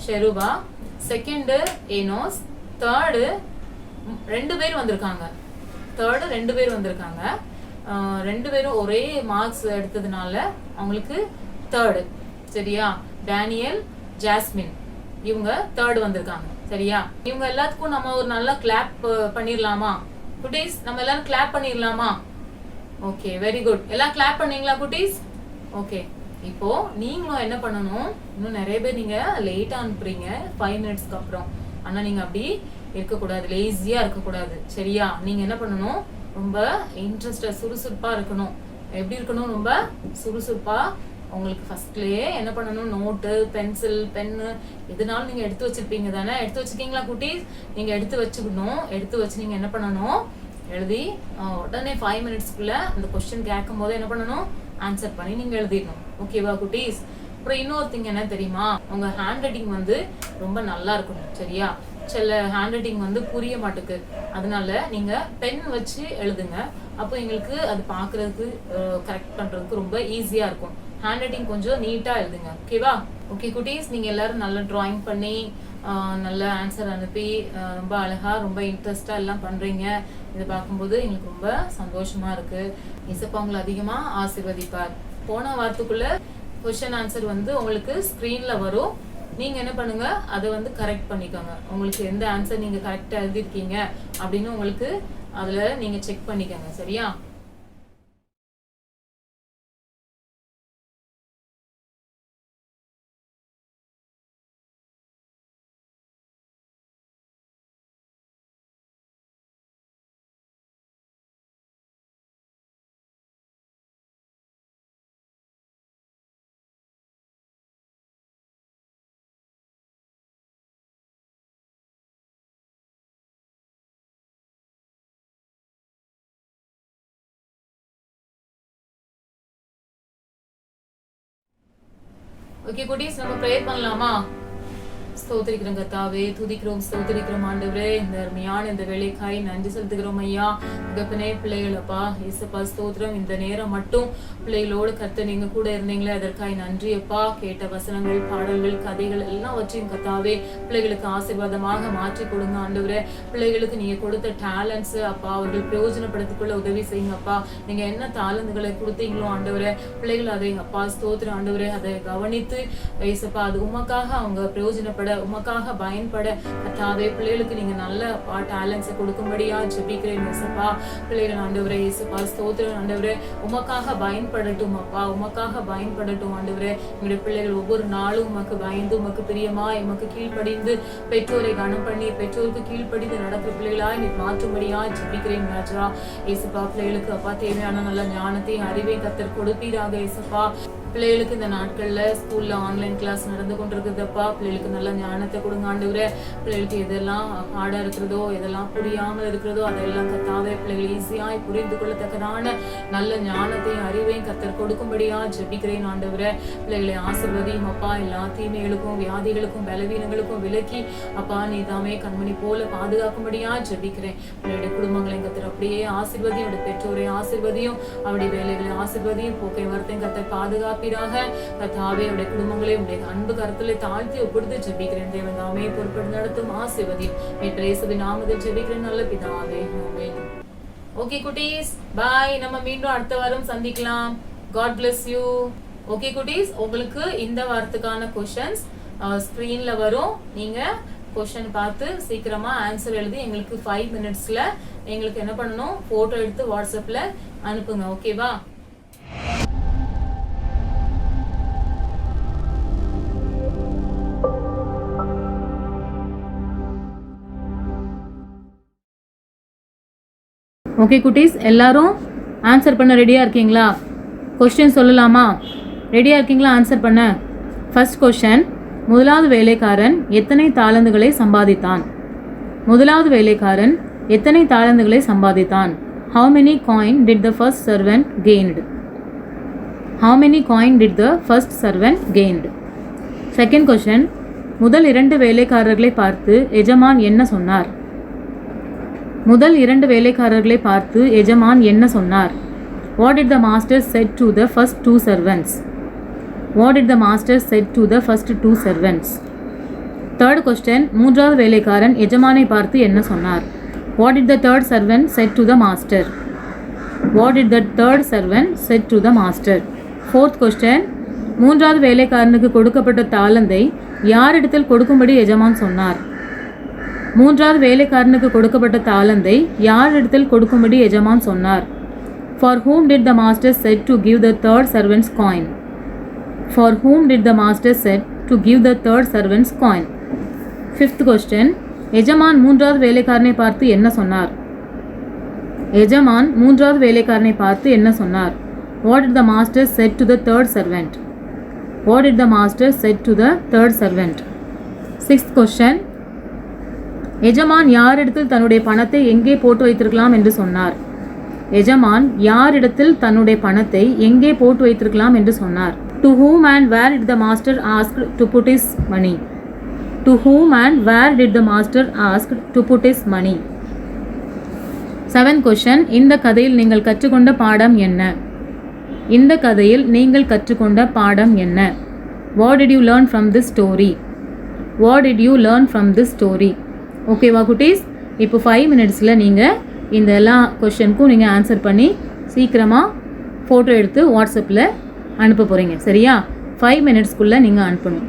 S2: ஷெருபா, செகண்ட் ஏனோஸ், தேர்டு 2 பேர் வந்திருக்காங்க. 2 பேரும் ஒரே மார்க்ஸ் எடுத்ததுனால அவங்களுக்கு தேர்டு. சரியா? டேனியல், ஜாஸ்மின் இவங்க தேர்டு வந்திருக்காங்க. சரியா? இவங்க எல்லாத்துக்கும் நம்ம ஒரு நல்லா கிளாப் பண்ணிடலாமா குட்டீஸ்? நம்ம எல்லாரும் கிளாப் பண்ணிடலாமா? Okay, very good. எல்லாம் கிளாப் பண்ணீங்களா குட்டீஸ்? ஓகே, இப்போ நீங்களும் என்ன பண்ணணும், இன்னும் நிறைய பேர் நீங்க லேட்டா அனுப்புறீங்க 5 மினிட்ஸ்க்கு அப்புறம். ஆனா நீங்க அப்படி இருக்கக்கூடாது, லேசியா இருக்கக்கூடாது. சரியா? நீங்க என்ன பண்ணணும், ரொம்ப இன்ட்ரெஸ்டா சுறுசுறுப்பா இருக்கணும். எப்படி இருக்கணும்? ரொம்ப சுறுசுறுப்பா. உங்களுக்கு ஃபர்ஸ்ட்லயே என்ன பண்ணணும், நோட்டு, பென்சில், பென்னு எதுனாலும் நீங்க எடுத்து வச்சிருப்பீங்க தானே? எடுத்து வச்சிருக்கீங்களா குட்டீஸ்? நீங்க எடுத்து வச்சுக்கணும். எடுத்து வச்சு நீங்க என்ன பண்ணணும், எழுதி உடனே 5 மினிட்ஸ்க்குள்ள அந்த கொஸ்டின் கேட்கும் போது என்ன பண்ணணும், ஆன்சர் பண்ணி நீங்க எழுதிடணும். ஓகேவா குட்டீஸ்? அப்புறம் இன்னொரு திங் என்ன தெரியுமா, உங்க ஹேண்ட் ரைட்டிங் வந்து ரொம்ப நல்லா இருக்கணும். சரியா? சில ஹேண்ட் ரைட்டிங் வந்து புரிய மாட்டுக்கு, அதனால நீங்க பென் வச்சு எழுதுங்க. அப்போ எங்களுக்கு அது பாக்குறதுக்கு கரெக்ட் பண்றதுக்கு ரொம்ப ஈஸியா இருக்கும். ஹேண்ட் ரைட்டிங் கொஞ்சம் நீட்டா எழுதுங்க. ஓகேவா? ஓகே குட்டீஸ், நீங்க எல்லாரும் நல்லா டிராயிங் பண்ணி நல்ல ஆன்சர் அனுப்பி ரொம்ப அழகா ரொம்ப இன்ட்ரெஸ்டா எல்லாம் பண்றீங்க. இதை பார்க்கும்போது எங்களுக்கு ரொம்ப சந்தோஷமா இருக்கு. இசப்பா உங்களை அதிகமா ஆசீர்வதிப்பார். போன வாரத்துக்குள்ள கொஸ்டின் ஆன்சர் வந்து உங்களுக்கு ஸ்கிரீன்ல வரும். நீங்க என்ன பண்ணுங்க, அதை வந்து கரெக்ட் பண்ணிக்கோங்க. உங்களுக்கு எந்த ஆன்சர் நீங்க கரெக்டா எழுதிருக்கீங்க அப்படின்னு உங்களுக்கு அதுல நீங்க செக் பண்ணிக்கோங்க. சரியா? ஓகே குட்டீஸ், நம்ம ப்ரேயர் பண்ணலாமா? ஸ்தோத்திரிக்கிறோம் கர்த்தாவே, துதிக்கிறோம், ஸ்தோத்திரிக்கிறோம் ஆண்டவரே. இந்த அருமையான இந்த வேலைக்காய் நன்றி செலுத்துகிறோம் ஐயா. தகப்பனே, பிள்ளைகளப்பா இயேசுப்பா ஸ்தோத்திரம். இந்த நேரம் மட்டும் பிள்ளைகளோடு கர்த்தர் நீங்க கூட இருந்தீங்களே, அதற்காய் நன்றி அப்பா. கேட்ட வசனங்கள், பாடல்கள், கதைகள் எல்லாவற்றையும் கர்த்தாவே பிள்ளைகளுக்கு ஆசீர்வாதமாக மாற்றி கொடுங்க ஆண்டவரே. பிள்ளைகளுக்கு நீங்க கொடுத்த டேலண்ட்ஸ் அப்பா அவர்கள் பிரயோஜனப்படுத்திக்கொள்ள உதவி செய்யுங்க அப்பா. நீங்க என்ன தாளந்துகளை கொடுத்தீங்களோ ஆண்டவரே, பிள்ளைகள் அதை அப்பா ஸ்தோத்திரம் ஆண்டவரே அதை கவனித்து இயேசுப்பா அது உமக்காக அவங்க பிரயோஜனப்பட, உமக்காக பயன்பட கர்த்தாவே பிள்ளைகளுக்கு நீங்க நல்ல டேலண்ட்ஸை கொடுக்கும்படியா ஜெபிக்கிறேன் இயேசுப்பா. பிள்ளைகள் ஆண்டவரே இயேசுப்பா ஸ்தோத்திரம் ஆண்டவரே, உமக்காக பயன்படட்டும் அப்பா, உமக்காக பயன்படட்டும் ஆண்டவரே. எங்களுடைய பிள்ளைகள் ஒவ்வொரு நாளும் உமக்கு பயந்து, உமக்கு பிரியமாய், உமக்கு கீழ்ப்படிந்து, பெற்றோரை கனம் பண்ணி பெற்றோருக்கு கீழ்ப்படிந்து நடக்கிற பிள்ளைகளாய் நீ மாற்றும்படியா ஜெபிக்கிறேன் ராஜா. இயேசுப்பா பிள்ளைகளுக்கு அப்பா தேவையான நல்ல ஞானத்தையும் அறிவையும் கர்த்தர் கொடுப்பீராக இயேசுப்பா. பிள்ளைகளுக்கு இந்த நாட்கள்ல ஸ்கூல்ல ஆன்லைன் கிளாஸ் நடந்து கொண்டிருக்குதுப்பா. பிள்ளைகளுக்கு நல்ல ஞானத்தை கொடுங்க ஆண்டவரே. பிள்ளைகளுக்கு எதெல்லாம் ஹார்டா இருக்கிறதோ, எதெல்லாம் புரியாமல் இருக்கிறதோ அதெல்லாம் கர்த்தாவே பிள்ளைகள் ஈஸியாய் புரிந்து கொள்ளத்தக்கதான நல்ல ஞானத்தையும் அறிவையும் கர்த்தர் கொடுக்கும்படியா ஜெபிக்கிறேன் ஆண்டவரே. பிள்ளைகளை ஆசீர்வதியும் அப்பா. எல்லா தீமைகளுக்கும், வியாதிகளுக்கும், பலவீனங்களுக்கும் விலக்கி அப்பா நீ தாமே கண்மணி போல பாதுகாக்கும்படியா ஜெபிக்கிறேன். பிள்ளைகளுடைய குடும்பங்களை கர்த்தர் அப்படியே ஆசீர்வதியும், அவருடைய பெற்றோரை ஆசீர்வதியும், அவருடைய வேலைகளை ஆசீர்வதியும், போக்கை வரத்தையும் கர்த்தர் பாதுகாப்பீராக. கர்த்தாவே அவருடைய குடும்பங்களை உடைய அன்பு கருத்துல தாழ்த்தி ஒப்புடுத்து ஜெபிக்கிறேன். தேவன் தாமே பொறுப்பெடுத்து நடத்தும் ஆசீர்வதியும் இயேசுவின் நாமத்தில் ஜெபிக்கிறேன் நல்ல பிதாவே, ஆமென். ஓகே குட்டீஸ், பாய். நம்ம மீண்டும் அடுத்த வாரம் சந்திக்கலாம். God bless you. ஓகே குட்டீஸ், உங்களுக்கு இந்த வாரத்துக்கான क्वेश्चंस ஸ்கிரீன்ல வரும். நீங்க क्वेश्चन பார்த்து சீக்கிரமா ஆன்சர் எழுதி எங்களுக்கு 5 மினிட்ஸ்ல எங்களுக்கு என்ன பண்ணணும், போட்டோ எடுத்து வாட்ஸ்அப்ல அனுப்புங்க. ஓகேவா? ஓகே குட்டீஸ், எல்லாரும் ஆன்சர் பண்ண ரெடியாக இருக்கீங்களா? கொஸ்டின் சொல்லலாமா? ரெடியாக இருக்கீங்களா ஆன்சர் பண்ண? ஃபர்ஸ்ட் கொஸ்டின், முதலாவது வேலைக்காரன் எத்தனை தாளந்துகளை சம்பாதித்தான்? முதலாவது வேலைக்காரன் எத்தனை தாளந்துகளை சம்பாதித்தான்? How many coin did the first servant gained? How many coin did the first servant gained? Second question, முதல் 2 வேலைக்காரர்களை பார்த்து எஜமான் என்ன சொன்னார்? முதல் 2 வேலைக்காரர்களை பார்த்து எஜமான் என்ன சொன்னார்? What did the master said to the first 2 servants? What did the master said to the first 2 servants? Third question, மூன்றாவது வேலைக்காரன் எஜமானை பார்த்து என்ன சொன்னார்? What did the third servant said to the master? What did the third servant said to the master? Fourth question, மூன்றாவது வேலைக்காரனுக்கு கொடுக்கப்பட்ட தாளந்தை யாரிடத்தில் கொடுக்கும்படி எஜமான் சொன்னார்? மூன்றாவது வேலைக்காரனுக்கு கொடுக்கப்பட்ட தாளந்தை யாரிடத்தில் கொடுக்கும்படி எஜமான் சொன்னார்? For whom did the master said to give the third servant's coin? For whom did the master said to give the third servant's coin? Fifth question, எஜமான் மூன்றாவது வேலைக்காரனை பார்த்து என்ன சொன்னார்? எஜமான் மூன்றாவது வேலைக்காரனை பார்த்து என்ன சொன்னார்? What did the master said to the third servant? What did the master said to the third servant? Sixth question, எஜமான் யாரிடத்தில் தன்னுடைய பணத்தை எங்கே போட்டு வைத்திருக்கலாம் என்று சொன்னார்? எஜமான் யாரிடத்தில் தன்னுடைய பணத்தை எங்கே போட்டு வைத்திருக்கலாம் என்று சொன்னார்? To whom and where did the master ask to put his money? To whom and where did the master ask to put his money? Seventh question, இந்த கதையில் நீங்கள் கற்றுக்கொண்ட பாடம் என்ன? இந்த கதையில் நீங்கள் கற்றுக்கொண்ட பாடம் என்ன? What did you learn from this story? What did you learn from this story? ஓகேவா குட்டீஸ்? இப்போ 5 மினிட்ஸில் நீங்கள் இந்த எல்லா கொஷனுக்கும் நீங்கள் ஆன்சர் பண்ணி சீக்கிரமாக ஃபோட்டோ எடுத்து வாட்ஸ்அப்பில் அனுப்ப போகிறீங்க. சரியா? 5 மினிட்ஸ்க்குள்ளே நீங்கள் அனுப்பணும்.